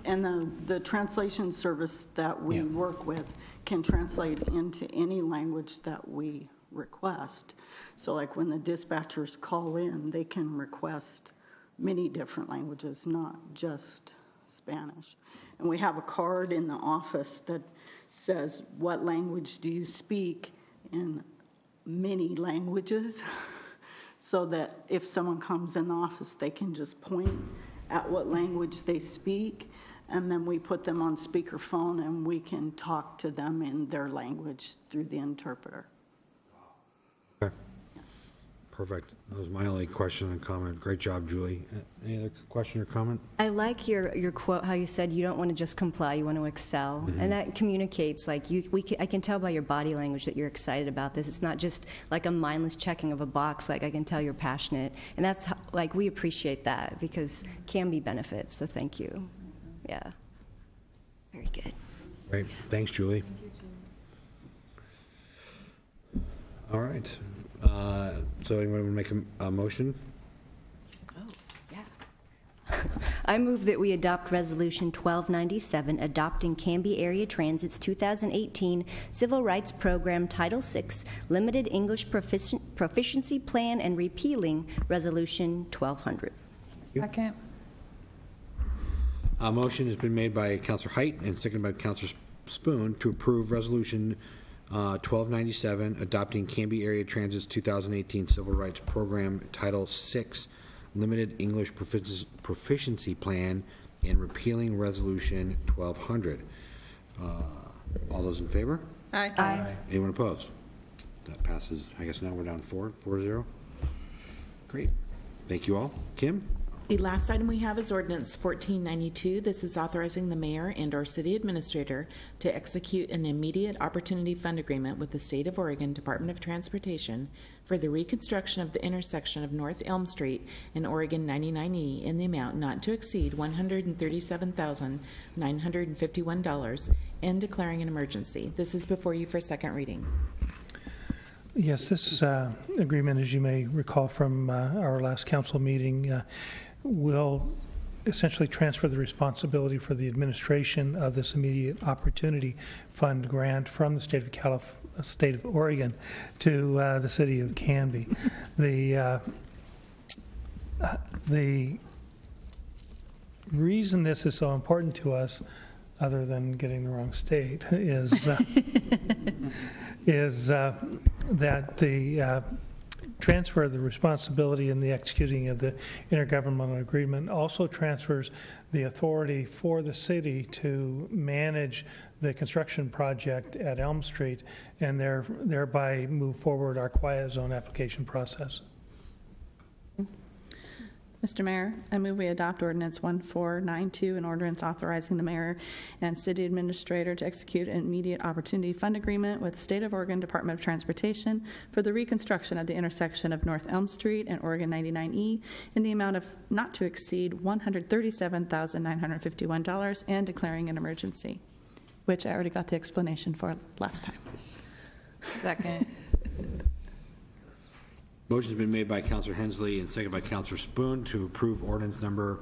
and the translation service that we work with can translate into any language that we request. So like when the dispatchers call in, they can request many different languages, not just Spanish. And we have a card in the office that says, what language do you speak, in many languages, so that if someone comes in the office, they can just point at what language they speak, and then we put them on speakerphone and we can talk to them in their language through the interpreter. Okay. Perfect. That was my only question and comment. Great job, Julie. Any other question or comment? I like your quote, how you said you don't want to just comply, you want to excel. And that communicates, like, I can tell by your body language that you're excited about this. It's not just like a mindless checking of a box. Like, I can tell you're passionate. And that's how, like, we appreciate that because can be benefits. So thank you. Yeah. Very good. Great. Thanks, Julie. All right. So anyone want to make a motion? Oh, yeah. I move that we adopt Resolution 1297, adopting Canby Area Transit's 2018 Civil Rights Program Title VI Limited English Proficiency Plan and repealing Resolution 1200. Second. A motion has been made by Councilor Height and seconded by Councilor Spoon to approve Resolution 1297, adopting Canby Area Transit's 2018 Civil Rights Program Title VI Limited English Proficiency Plan and repealing Resolution 1200. All those in favor? Aye. Aye. Anyone opposed? That passes. I guess now we're down 4-0. Great. Thank you all. Kim? The last item we have is Ordinance 1492. This is authorizing the mayor and/or city administrator to execute an immediate opportunity fund agreement with the State of Oregon Department of Transportation for the reconstruction of the intersection of North Elm Street and Oregon 99E in the amount not to exceed $137,951 and declaring an emergency. This is before you for second reading. Yes, this agreement, as you may recall from our last council meeting, will essentially transfer the responsibility for the administration of this immediate opportunity fund grant from the state of Oregon to the city of Canby. The reason this is so important to us, other than getting the wrong state, is that the transfer of the responsibility in the executing of the intergovernmental agreement also transfers the authority for the city to manage the construction project at Elm Street and thereby move forward our quiet zone application process. Mr. Mayor, I move we adopt Ordinance 1492, an ordinance authorizing the mayor and city administrator to execute an immediate opportunity fund agreement with the State of Oregon Department of Transportation for the reconstruction of the intersection of North Elm Street and Oregon 99E in the amount of not to exceed $137,951 and declaring an emergency, which I already got the explanation for last time. Second. Motion's been made by Councilor Hensley and seconded by Councilor Spoon to approve ordinance number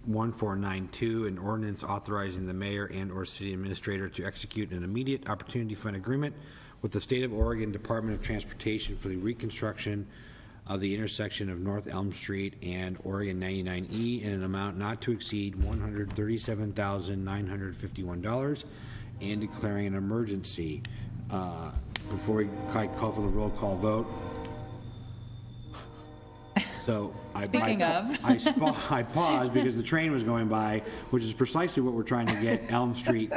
1492, an ordinance authorizing the mayor and/or city administrator to execute an immediate opportunity fund agreement with the State of Oregon Department of Transportation for the reconstruction of the intersection of North Elm Street and Oregon 99E in an amount not to exceed $137,951 and declaring an emergency. Before we call for the roll call vote, so I paused because the train was going by, which is precisely what we're trying to get Elm Street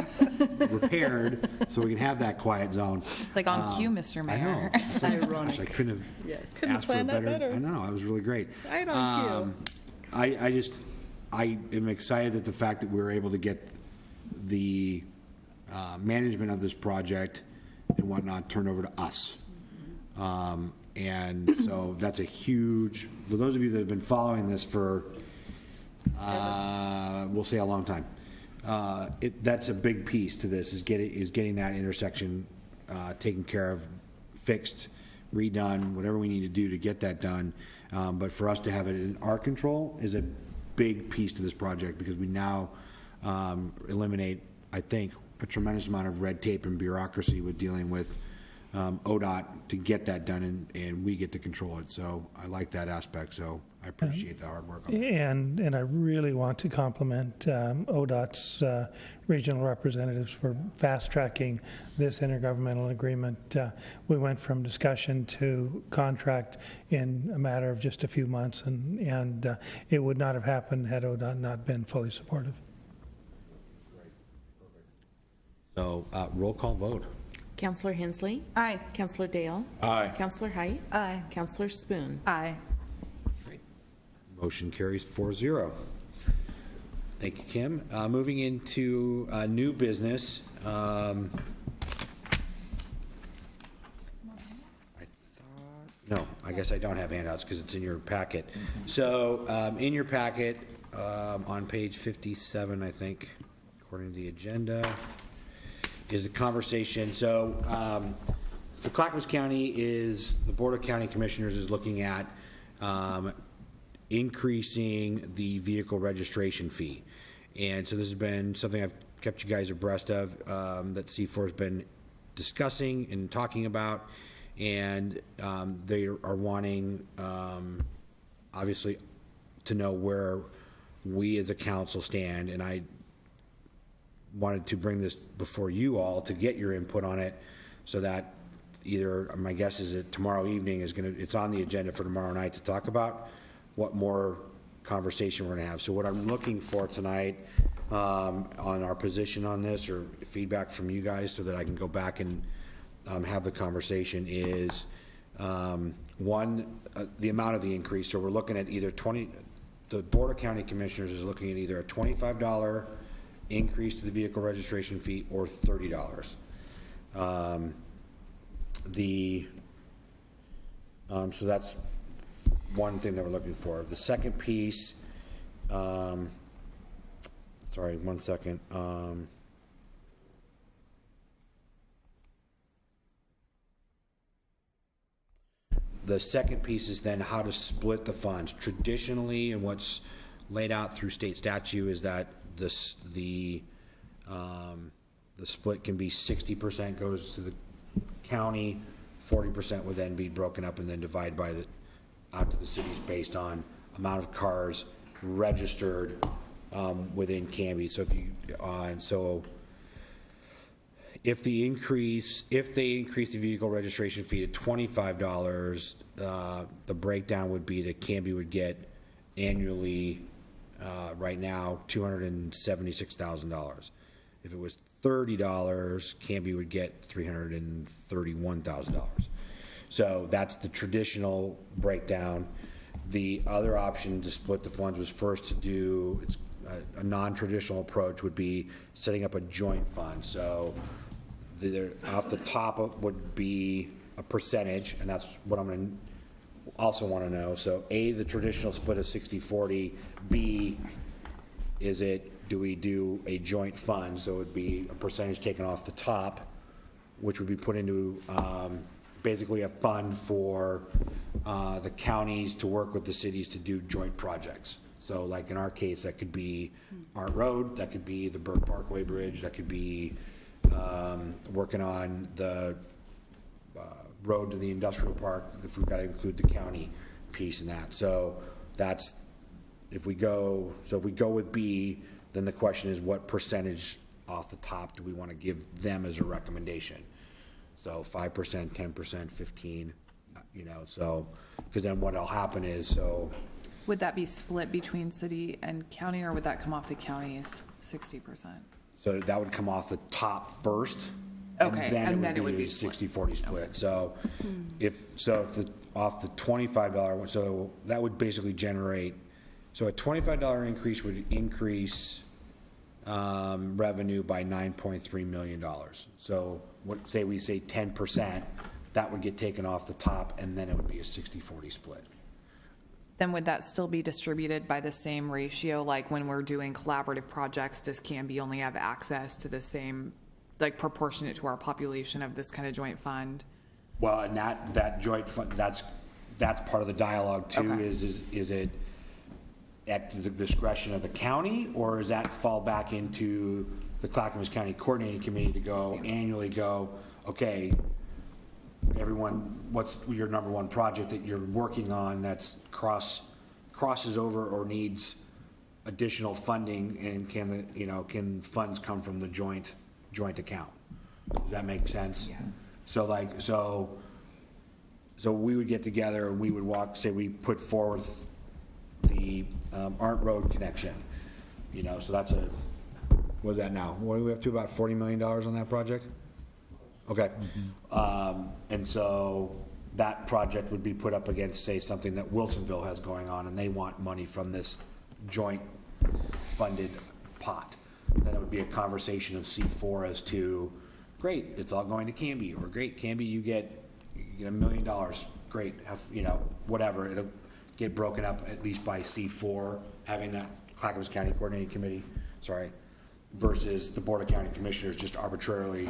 repaired so we can have that quiet zone. It's like on cue, Mr. Mayor. I know. It's like, gosh, I couldn't have asked for a better. I know. I was really great. Right on cue. I am excited that the fact that we were able to get the management of this project and whatnot turned over to us. And so that's a huge, for those of you that have been following this for, we'll say a long time, that's a big piece to this, is getting that intersection taken care of, fixed, redone, whatever we need to do to get that done. But for us to have it in our control is a big piece to this project, because we now eliminate, I think, a tremendous amount of red tape and bureaucracy with dealing with ODOT to get that done, and we get to control it. So I like that aspect, so I appreciate the hard work on that. And I really want to compliment ODOT's regional representatives for fast-tracking this intergovernmental agreement. We went from discussion to contract in a matter of just a few months, and it would not have happened had ODOT not been fully supportive. So roll call vote. Counselor Hensley? Aye. Counselor Dale? Aye. Counselor Height? Aye. Counselor Spoon? Aye. Motion carries 4-0. Thank you, Kim. Moving into new business. I guess I don't have handouts because it's in your packet. So in your packet, on page 57, I think, according to the agenda, is a conversation. So Clackamas County the Board of County Commissioners is looking at increasing the vehicle registration fee. And so this has been something I've kept you guys abreast of, that C4 has been discussing and talking about. And they are wanting, obviously, to know where we as a council stand. And I wanted to bring this before you all to get your input on it, so that either, my guess is that tomorrow evening it's on the agenda for tomorrow night to talk about what more conversation we're gonna have. So what I'm looking for tonight, on our position on this, or feedback from you guys, so that I can go back and have the conversation, is one, the amount of the increase. So we're looking at either the Board of County Commissioners is looking at either a $25 increase to the vehicle registration fee or $30. So that's one thing that we're looking for. The second piece, sorry, 1 second. The second piece is then how to split the funds. Traditionally, and what's laid out through state statute is that the split can be 60% goes to the county, 40% would then be broken up and then divided out to the cities based on amount of cars registered within Canby. So if they increase the vehicle registration fee to $25, the breakdown would be that Canby would get annually, right now, $276,000. If it was $30, Canby would get $331,000. So that's the traditional breakdown. The other option to split the funds was first to do, a non-traditional approach would be setting up a joint fund. So off the top would be a percentage, and that's what I'm going to also want to know. So A, the traditional split of 60-40. B, do we do a joint fund? So it would be a percentage taken off the top, which would be put into basically a fund for the counties to work with the cities to do joint projects. So like in our case, that could be Art Road, that could be the Burke Parkway Bridge, that could be working on the road to the industrial park, if we've got to include the county piece in that. So that's, if we go with B, then the question is what percentage off the top do we want to give them as a recommendation? So 5%, 10%, 15, so, because then what'll happen is, Would that be split between city and county, or would that come off the county's 60%? so that would come off the top first. Okay, and then it would be be split. 60-40 split. So off the $25, so that would basically generate, so a $25 increase would increase revenue by $9.3 million. So say we say 10%, that would get taken off the top, and then it would be a 60-40 split. Then would that still be distributed by the same ratio? Like when we're doing collaborative projects, does Canby only have access to the same, like proportionate to our population of this kind of joint fund? Well, and that joint fund, that's part of the dialogue too. Okay. Is it at the discretion of the county, or does that fall back into the Clackamas County Coordinating Committee to annually go, okay, everyone, what's your number one project that you're working on that's crosses over or needs additional funding, and can funds come from the joint account? Does that make sense? Yeah. So we would get together and we would say we put forward the Arndt Road connection, so that's what is that now? What do we have to, about $40 million on that project? Okay. And so that project would be put up against, say, something that Wilsonville has going on, and they want money from this joint funded pot. Then it would be a conversation of C4 as to, great, it's all going to Canby, or great, Canby, you get $1 million, great, whatever. It'll get broken up at least by C4, having that Clackamas County Coordinating Committee, versus the Board of County Commissioners just arbitrarily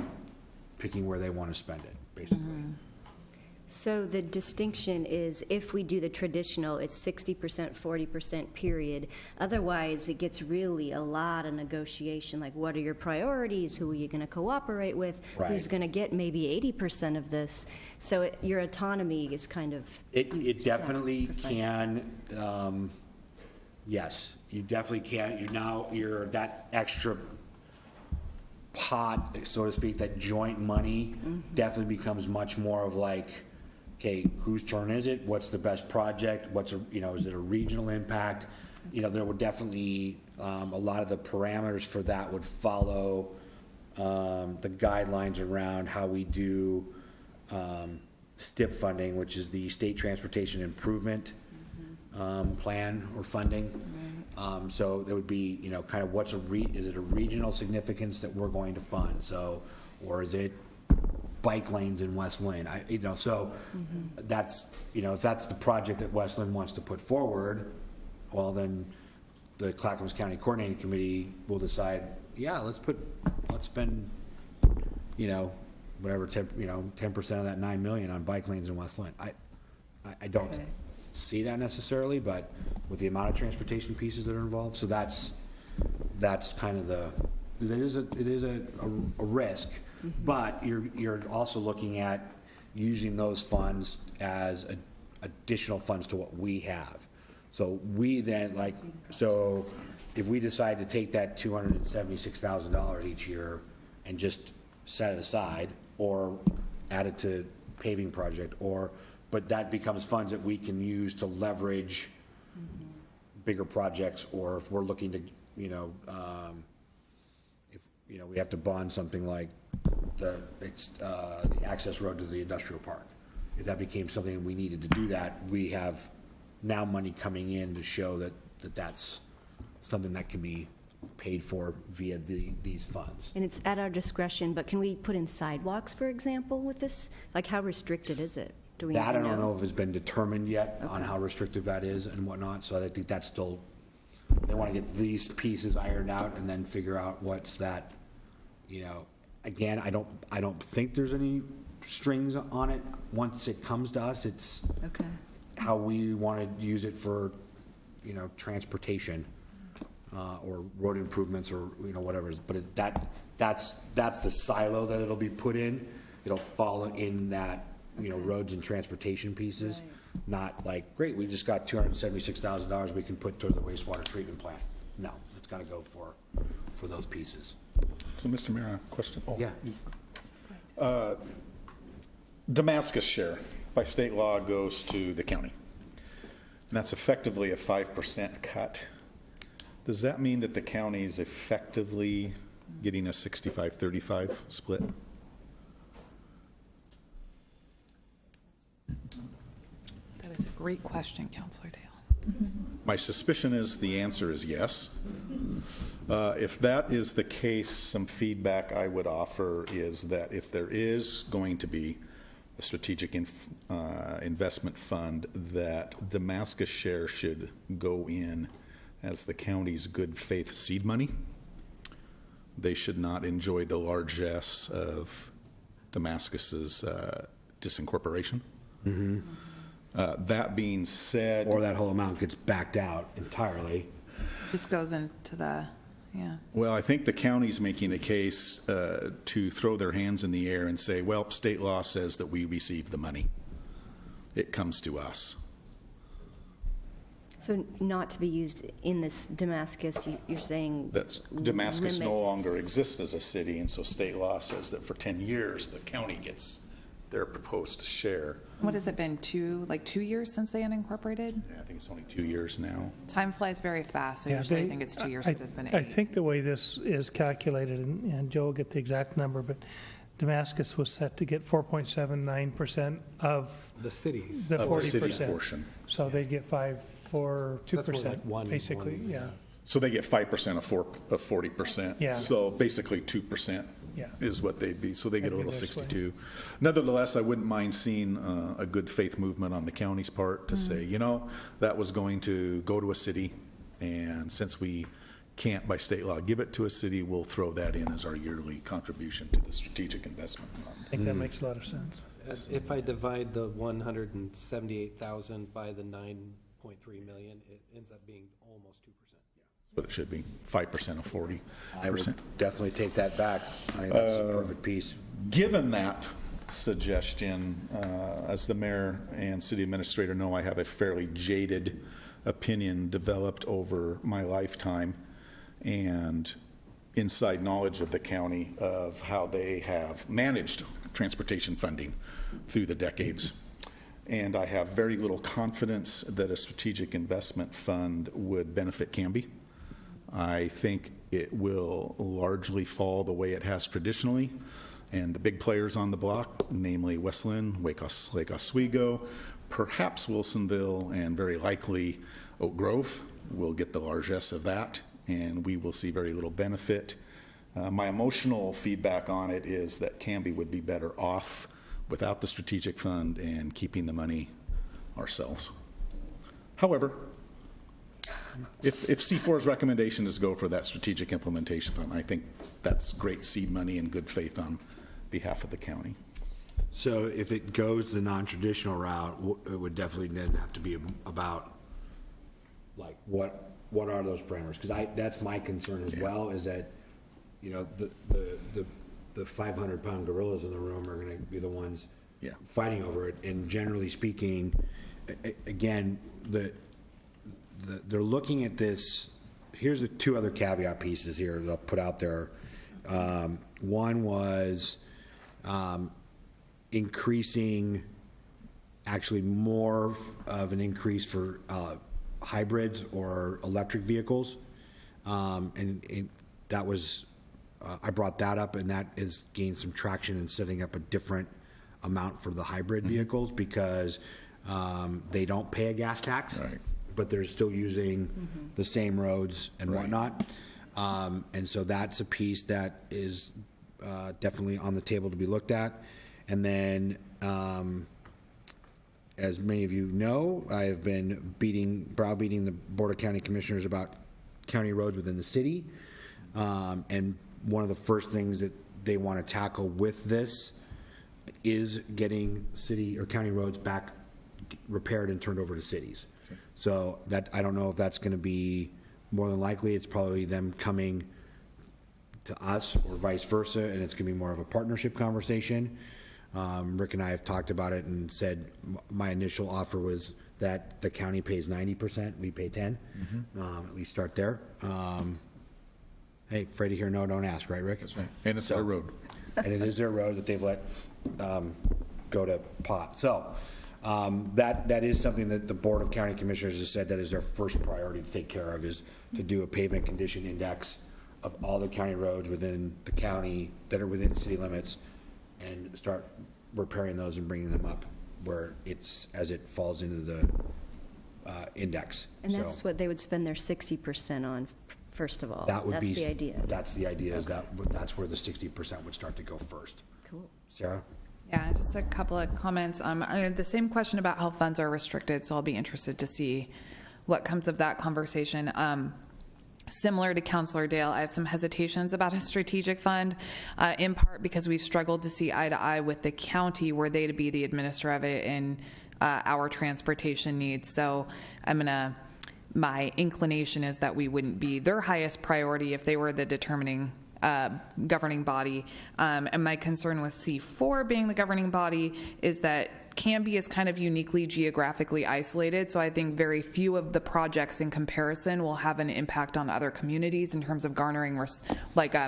picking where they want to spend it, basically. So the distinction is, if we do the traditional, it's 60%, 40%, period. Otherwise, it gets really a lot of negotiation, like what are your priorities, who are you going to cooperate with, who's going to get maybe 80% of this. So your autonomy is kind of... It definitely can, yes, you definitely can. You're that extra pot, so to speak, that joint money definitely becomes much more of like, okay, whose turn is it? What's the best project? Is it a regional impact? There would definitely, a lot of the parameters for that would follow the guidelines around how we do STIP funding, which is the State Transportation Improvement Plan or funding. So there would be, kind of is it a regional significance that we're going to fund? Or is it bike lanes in West Lynn? That's, if that's the project that West Lynn wants to put forward, well, then the Clackamas County Coordinating Committee will decide, yeah, let's spend, whatever, 10% of that $9 million on bike lanes in West Lynn. I don't see that necessarily, but with the amount of transportation pieces that are involved, so that's kind of it is a risk, but you're also looking at using those funds as additional funds to what we have. So we then if we decide to take that $276,000 each year and just set it aside or add it to paving project, but that becomes funds that we can use to leverage bigger projects, or if we're looking to, if we have to bond something like the access road to the industrial park. If that became something we needed to do that, we have now money coming in to show that that's something that can be paid for via these funds. And it's at our discretion, but can we put in sidewalks, for example, with this? Like, how restricted is it? Do we I don't know if it's been determined yet on how restrictive that is and whatnot, so I think that's still, they want to get these pieces ironed out and then figure out what's that, again, I don't think there's any strings on it. Once it comes to us, it's how we want to use it for, transportation, or road improvements, or, whatever. But that's the silo that it'll be put in. It'll fall in that, roads and transportation pieces, not like, great, we just got $276,000 we can put toward the wastewater treatment plant. No, it's got to go for those pieces. So, Mr. Mayor, a question. Yeah. Damascus share by state law goes to the county. And that's effectively a 5% cut. Does that mean that the county is effectively getting a 65-35 split? That is a great question, Councilor Dale. My suspicion is the answer is yes. If that is the case, some feedback I would offer is that if there is going to be a strategic investment fund, that Damascus share should go in as the county's good faith seed money. They should not enjoy the largesse of Damascus's disincorporation. That being said, Or that whole amount gets backed out entirely. Just goes into the, Yeah. Well, I think the county's making a case to throw their hands in the air and say, well, state law says that we receive the money. It comes to us. So not to be used in this Damascus, you're saying? That Damascus no limits- longer exists as a city, and so state law says that for 10 years, the county gets their proposed share. What has it been, 2 years since they unincorporated? Yeah, I think it's only 2 years now. Time flies very fast, so Yeah, usually I they- think it's 2 years since it's been 8. I think the way this is calculated, and Joe will get the exact number, but Damascus was set to get 4.79% of The cities. the Of the city's 40%. portion. So they get 5 for So that's more 2%, like one- basically, one- yeah. So they get 5% of 40%. Yeah. So basically 2% Yeah. is what they'd be, so they get a That'd be little the next way. 62. Nevertheless, I wouldn't mind seeing a good faith movement on the county's part to say, you know, that was going to go to a city, and since we can't by state law give it to a city, we'll throw that in as our yearly contribution to the strategic investment fund. I think that makes a lot of sense. If I divide the 178,000 by the 9.3 million, it ends up being almost 2%. But it should be 5% of 40%. I would definitely take that back. I think that's a perfect piece. Given that suggestion, as the mayor and city administrator know, I have a fairly jaded opinion developed over my lifetime and inside knowledge of the county of how they have managed transportation funding through the decades. And I have very little confidence that a strategic investment fund would benefit Canby. I think it will largely fall the way it has traditionally, and the big players on the block, namely Westland, Lake Oswego, perhaps Wilsonville, and very likely Oak Grove will get the largesse of that, and we will see very little benefit. My emotional feedback on it is that Canby would be better off without the strategic fund and keeping the money ourselves. However, if C4's recommendation is go for that strategic implementation fund, I think that's great seed money and good faith on behalf of the county. So if it goes the non-traditional route, it would definitely then have to be about, like, what are those parameters? Because that's my concern as well, is that, you know, the 500-pound gorillas in the room are going to be the ones fighting over it. And generally speaking, again, they're looking at this. Here's the 2 other caveat pieces here that I'll put out there. One was increasing, actually more of an increase for hybrids or electric vehicles. And that was, I brought that up, and that has gained some traction in setting up a different amount for the hybrid vehicles because they don't pay a gas tax. Right. But they're still using the same roads and whatnot. And so that's a piece that is definitely on the table to be looked at. And then, as many of you know, I have been browbeating the Board of County Commissioners about county roads within the city. And one of the first things that they want to tackle with this is getting city or county roads back repaired and turned over to cities. So that, I don't know if that's going to be, more than likely, it's probably them coming to us or vice versa, and it's going to be more of a partnership conversation. Rick and I have talked about it and said my initial offer was that the county pays 90%, we pay 10. At least start there. Hey, Freddie here, no, don't ask, right, Rick? That's right. And it's our road. And it is their road that they've let go to pot. So that is something that the Board of County Commissioners has said that is their first priority to take care of, is to do a pavement condition index of all the county roads within the county that are within city limits and start repairing those and bringing them up where it's, as it falls into the index. And that's what they would spend their 60% on, first of all. That would be. That's the idea. That's the idea, is that's where the 60% would start to go first. Cool. Sarah? Yeah, just a couple of comments. I had the same question about how funds are restricted, so I'll be interested to see what comes of that conversation. Similar to Councilor Dale, I have some hesitations about a strategic fund, in part because we've struggled to see eye to eye with the county were they to be the administrator of it in our transportation needs. So I'm going to my inclination is that we wouldn't be their highest priority if they were the determining governing body. And my concern with C4 being the governing body is that Canby is kind of uniquely geographically isolated, so I think very few of the projects in comparison will have an impact on other communities in terms of garnering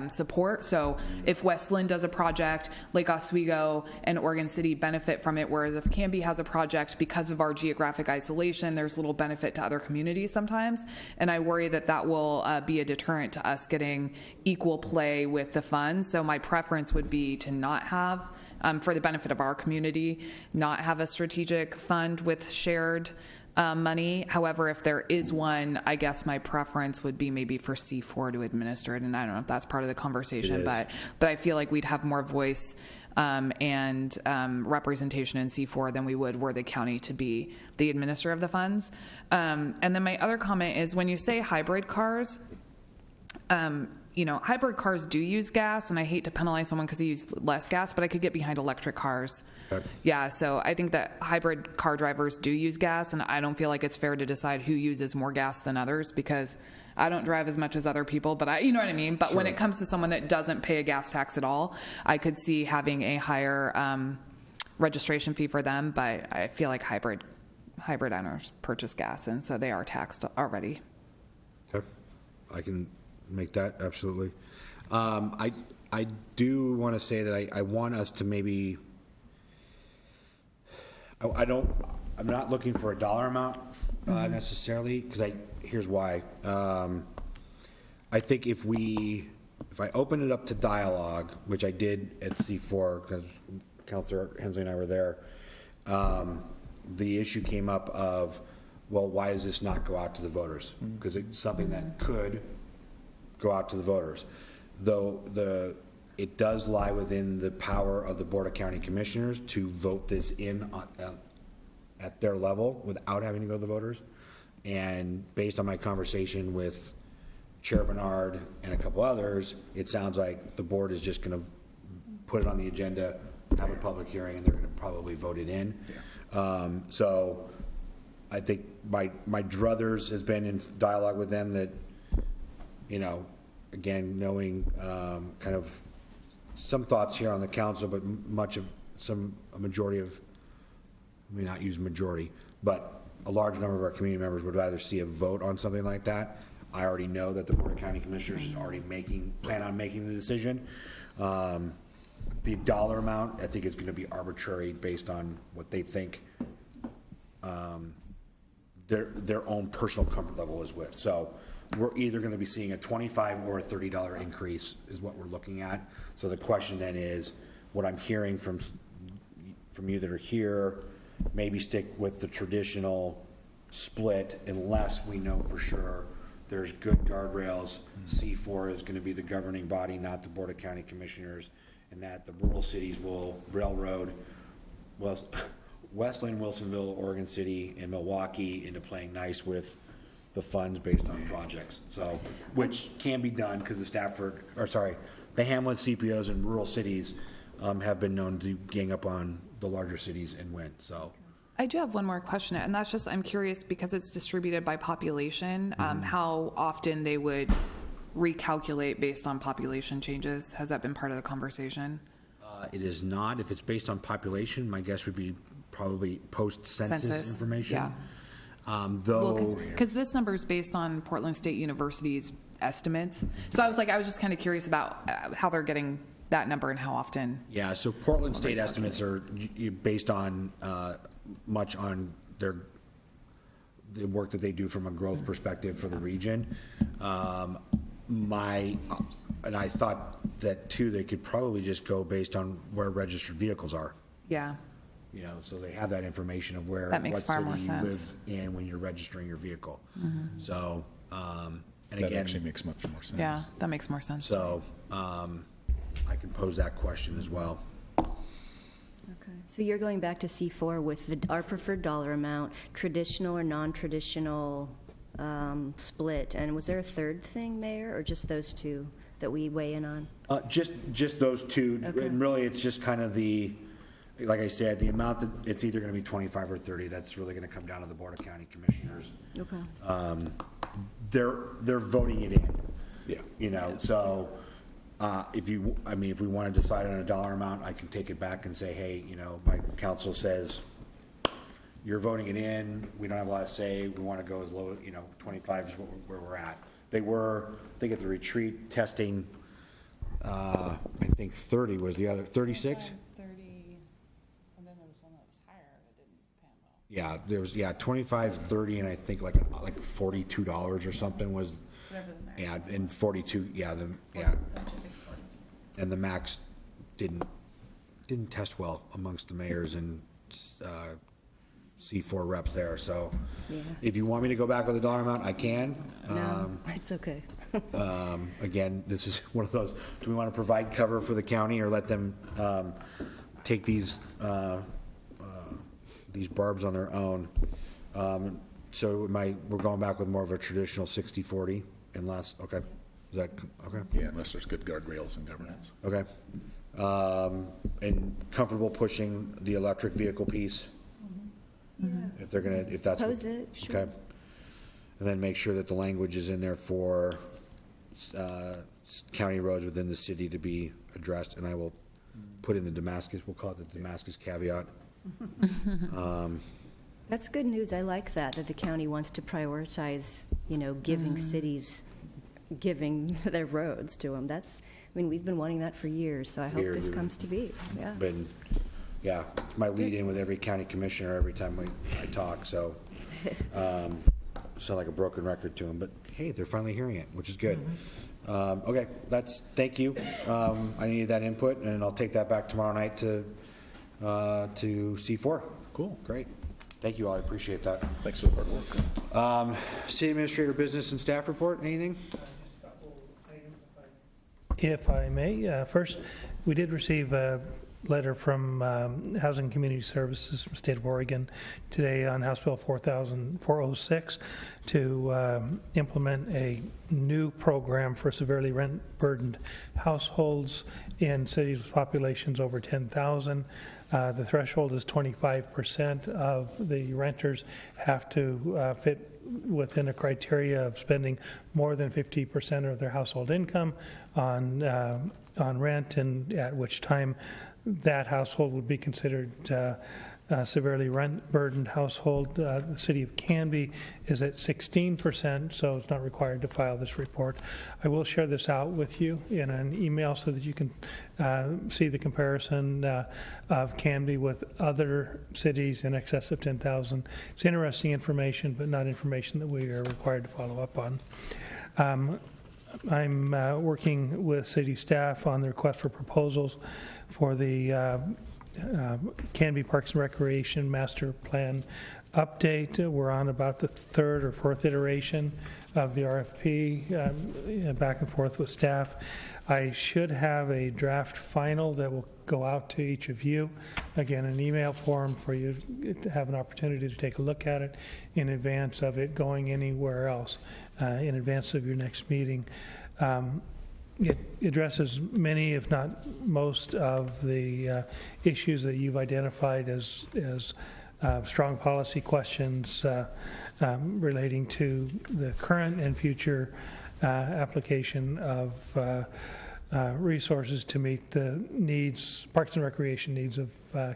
support. So if Westland does a project, Lake Oswego and Oregon City benefit from it, whereas if Canby has a project, because of our geographic isolation, there's little benefit to other communities sometimes, and I worry that that will be a deterrent to us getting equal play with the funds. So my preference would be to not have, for the benefit of our community, not have a strategic fund with shared money. However, if there is one, I guess my preference would be maybe for C4 to administer it, and I don't know if that's part of the conversation, but I feel like we'd have more voice and representation in C4 than we would were the county to be the administrator of the funds. And then my other comment is, when you say hybrid cars, hybrid cars do use gas, and I hate to penalize someone because he used less gas, but I could get behind electric cars. Okay. Yeah, so I think that hybrid car drivers do use gas, and I don't feel like it's fair to decide who uses more gas than others, because I don't drive as much as other people, but you know what I mean? But when it comes to someone that doesn't pay a gas tax at all, I could see having a higher registration fee for them, but I feel like hybrid owners purchase gas, and so they are taxed already. Okay. I can make that, absolutely. I do want to say that I want us to maybe, I'm not looking for a dollar amount necessarily, because here's why. I think if I open it up to dialogue, which I did at C4, because Councilor Hensley and I were there, the issue came up of, well, why does this not go out to the voters? Because it's something that could go out to the voters, though it does lie within the power of the Board of County Commissioners to vote this in at their level without having to go to the voters. And based on my conversation with Chair Bernard and a couple others, it sounds like the board is just going to put it on the agenda, have a public hearing, and they're going to probably vote it in. Yeah. So I think my druthers has been in dialogue with them that, again, knowing kind of some thoughts here on the council, but a majority of, I may not use majority, but a large number of our community members would rather see a vote on something like that. I already know that the Board of County Commissioners is already plan on making the decision. The dollar amount, I think, is going to be arbitrary based on what they think their own personal comfort level is with. So we're either going to be seeing a $25 or a $30 increase is what we're looking at. So the question then is, what I'm hearing from you that are here, maybe stick with the traditional split unless we know for sure there's good guardrails. C4 is going to be the governing body, not the Board of County Commissioners, and that the rural cities will railroad Westland, Wilsonville, Oregon City, and Milwaukee into playing nice with the funds based on projects. So, which can be done because the Hamlet CPOs in rural cities have been known to gang up on the larger cities and win. So, I do have one more question, and that's just, I'm curious, because it's distributed by population, how often they would recalculate based on population changes. Has that been part of the conversation? It is not. If it's based on population, my guess would be probably post-census information. Yeah. Though, because this number is based on Portland State University's estimates. So I was just kind of curious about how they're getting that number and how often. Yeah, so Portland State estimates are based on much on the work that they do from a growth perspective for the region. And I thought that too, they could probably just go based on where registered vehicles are. Yeah. So they have that information of where, that makes what far city more you sense. live in when you're registering your vehicle. So, and That again, actually makes much more sense. Yeah, that makes more sense. so, I can pose that question as well. Okay. So you're going back to C4 with our preferred dollar amount, traditional or non-traditional split. And was there a third thing, Mayor, or just those two that we weigh in on? Just those two, Okay. and really it's just kind of like I said, the amount that, it's either gonna be 25 or 30, that's really gonna come down to the Board of County Commissioners. Okay. They're voting it in. Yeah. You know, so, if we wanna decide on a dollar amount, I can take it back and say, hey, you know, my council says, you're voting it in, we don't have a lot to say, we wanna go as low, 25 is where we're at. They were, I think at the retreat, testing, I think 30 was the other, 36? 30, and then there was one that was higher that didn't pan well. Yeah, there was, 25, 30, and I think like $42 or something was, Whatever the max. yeah, and 42, and the max didn't test well amongst the mayors and C4 reps there, so Yeah. if you want me to go back with a dollar amount, I can. No, it's okay. Again, this is one of those, do we want to provide cover for the county or let them take these barbs on their own? So we're going back with more of a traditional 60-40 unless, okay, is that, okay? Yeah, unless there's good guardrails and governance. Okay. And comfortable pushing the electric vehicle piece? If they're gonna, if that's. Propose it, sure. Okay. And then make sure that the language is in there for county roads within the city to be addressed, and I will put in the Damascus, we'll call it the Damascus caveat. That's good news. I like that the county wants to prioritize, giving cities, giving their roads to them. We've been wanting that for years, so I hope this comes to be, yeah. Been, yeah, it's my lead in with every county commissioner every time I talk, so, sound like a broken record to them, but hey, they're finally hearing it, which is good. Okay, thank you. I needed that input, and I'll take that back tomorrow night to C4. Cool. Great. Thank you all, I appreciate that. Thanks for the hard work. City Administrator Business and Staff Report, anything? If I may, first, we did receive a letter from Housing and Community Services from the state of Oregon today on House Bill 406 to implement a new program for severely rent-burdened households in cities with populations over 10,000. The threshold is 25% of the renters have to fit within a criteria of spending more than 50% of their household income on rent, and at which time that household would be considered a severely rent-burdened household. The city of Canby is at 16%, so it's not required to file this report. I will share this out with you in an email so that you can see the comparison of Canby with other cities in excess of 10,000. It's interesting information, but not information that we are required to follow up on. I'm working with city staff on the request for proposals for the Canby Parks and Recreation Master Plan update. We're on about the third or fourth iteration of the RFP, back and forth with staff. I should have a draft final that will go out to each of you, again, an email form for you to have an opportunity to take a look at it in advance of it going anywhere else, in advance of your next meeting. It addresses many, if not most, of the issues that you've identified as strong policy questions relating to the current and future application of resources to meet the needs, Parks and Recreation needs of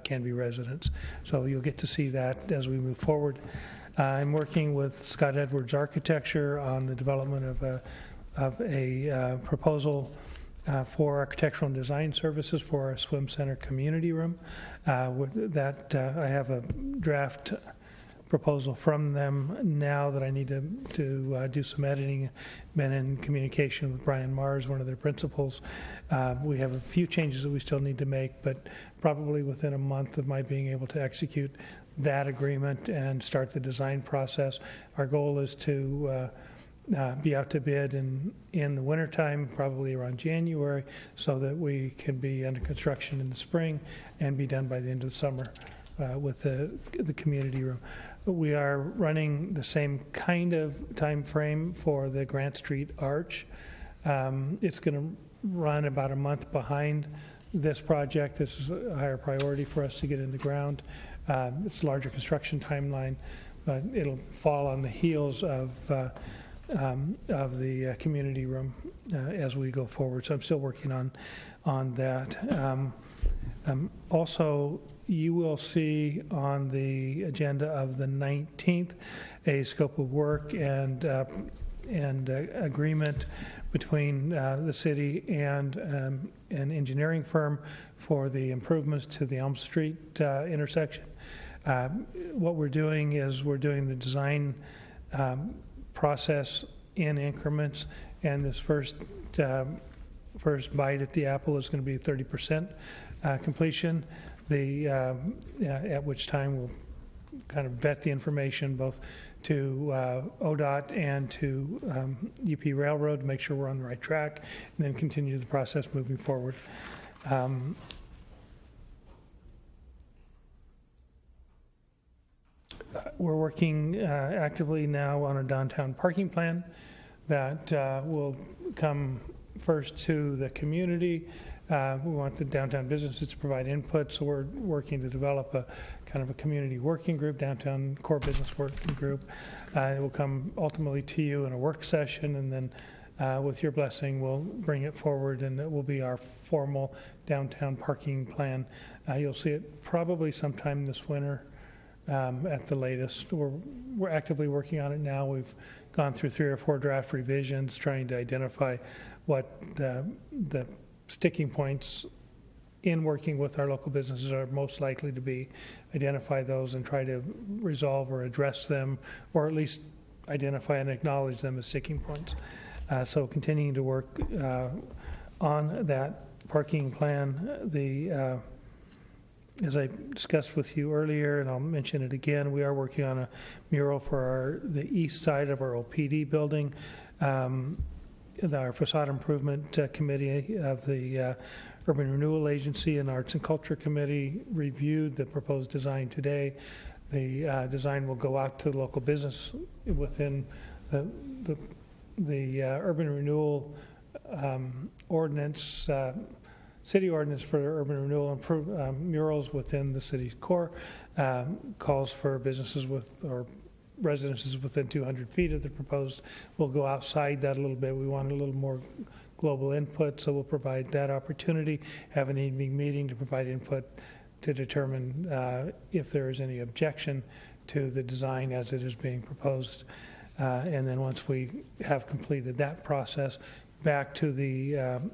Canby residents. So you'll get to see that as we move forward. I'm working with Scott Edwards Architecture on the development of a proposal for architectural and design services for our swim center community room. With that, I have a draft proposal from them now that I need to do some editing. Been in communication with Brian Mars, one of their principals. We have a few changes that we still need to make, but probably within a month of my being able to execute that agreement and start the design process. Our goal is to be out to bid in the wintertime, probably around January, so that we can be under construction in the spring and be done by the end of the summer with the community room. We are running the same kind of time frame for the Grant Street Arch. It's going to run about a month behind this project. This is a higher priority for us to get in the ground. It's a larger construction timeline, but it'll fall on the heels of the community room as we go forward. So I'm still working on that. Also, you will see on the agenda of the 19th a scope of work and agreement between the city and an engineering firm for the improvements to the Elm Street intersection. What we're doing is we're doing the design process in increments, and this first bite at the apple is going to be 30% completion. At which time we'll kind of vet the information both to ODOT and to UP Railroad to make sure we're on the right track, and then continue the process moving forward. We're working actively now on a downtown parking plan that will come first to the community. We want the downtown businesses to provide input, so we're working to develop a kind of a community working group, downtown core business working group. It will come ultimately to you in a work session, and then with your blessing, we'll bring it forward, and it will be our formal downtown parking plan. You'll see it probably sometime this winter at the latest. We're actively working on it now. We've gone through 3 or 4 draft revisions trying to identify what the sticking points in working with our local businesses are most likely to be, identify those and try to resolve or address them, or at least identify and acknowledge them as sticking points. So continuing to work on that parking plan. As I discussed with you earlier, and I'll mention it again, we are working on a mural for the east side of our old PD building. Our facade improvement committee of the Urban Renewal Agency and Arts and Culture Committee reviewed the proposed design today. The design will go out to the local business within the urban renewal ordinance, city ordinance for urban renewal murals within the city's core. Calls for businesses or residences within 200 feet of the proposed. We'll go outside that a little bit. We want a little more global input, so we'll provide that opportunity, have an evening meeting to provide input to determine if there is any objection to the design as it is being proposed. And then once we have completed that process, back to the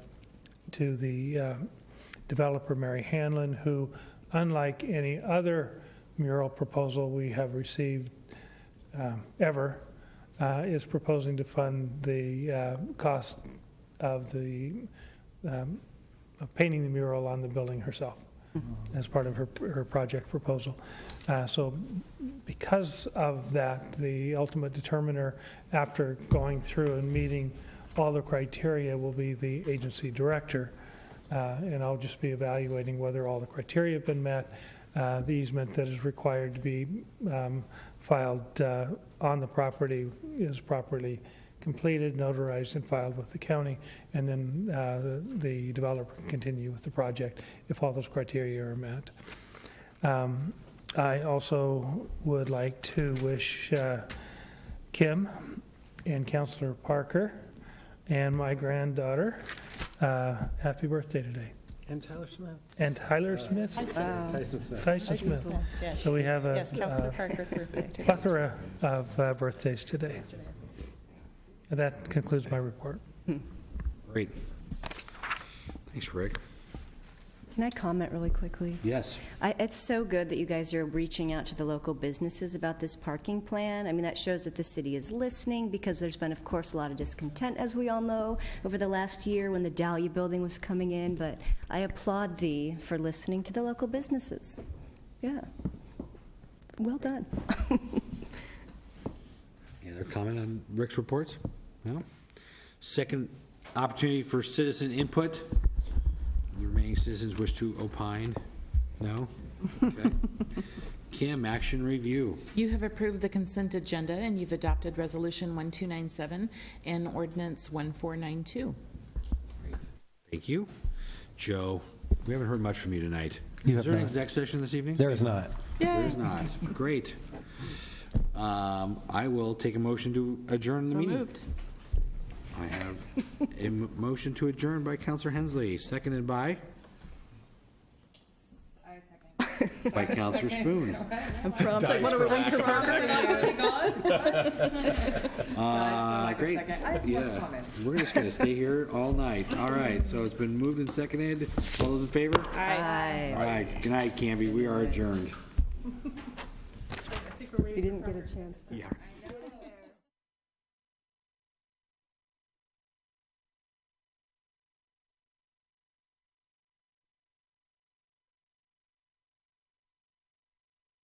developer, Mary Hanlon, who, unlike any other mural proposal we have received ever, is proposing to fund the cost of painting the mural on the building herself as part of her project proposal. So because of that, the ultimate determiner, after going through and meeting all the criteria, will be the agency director, and I'll just be evaluating whether all the criteria have been met. The easement that is required to be filed on the property is properly completed, notarized, and filed with the county, and then the developer can continue with the project if all those criteria are met. I also would like to wish Kim and Councillor Parker and my granddaughter happy birthday today. And Tyler Smith. And Tyler Smith? Tyson Smith. Tyson Smith. Yes. So we have a Yes, Councilor Parker's birthday today. plethora of birthdays today. And that concludes my report. Great. Thanks, Rick. Can I comment really quickly? Yes. It's so good that you guys are reaching out to the local businesses about this parking plan. I mean, that shows that the city is listening, because there's been, of course, a lot of discontent, as we all know, over the last year when the Dahlia building was coming in, but I applaud thee for listening to the local businesses. Yeah. Well done. Any other comment on Rick's reports? No? Second opportunity for citizen input. The remaining citizens wish to opine? No? Okay. Kim, action review. You have approved the consent agenda, and you've adopted Resolution 1297 and Ordinance 1492. Thank you. Joe, We haven't heard much from you tonight. You Is have there an not. exec session this evening? There is not. There's not. Great. I will take a motion to adjourn the So meeting. moved. I have a motion to adjourn by Counselor Hensley, seconded by? By Counselor Spoon. Rob's like, what are we waiting for? Great. Yeah, we're just gonna stay here all night. All right, so it's been moved and seconded. All those in favor? Aye. All right, good night, Canby. We are adjourned. You didn't get a chance. Yeah.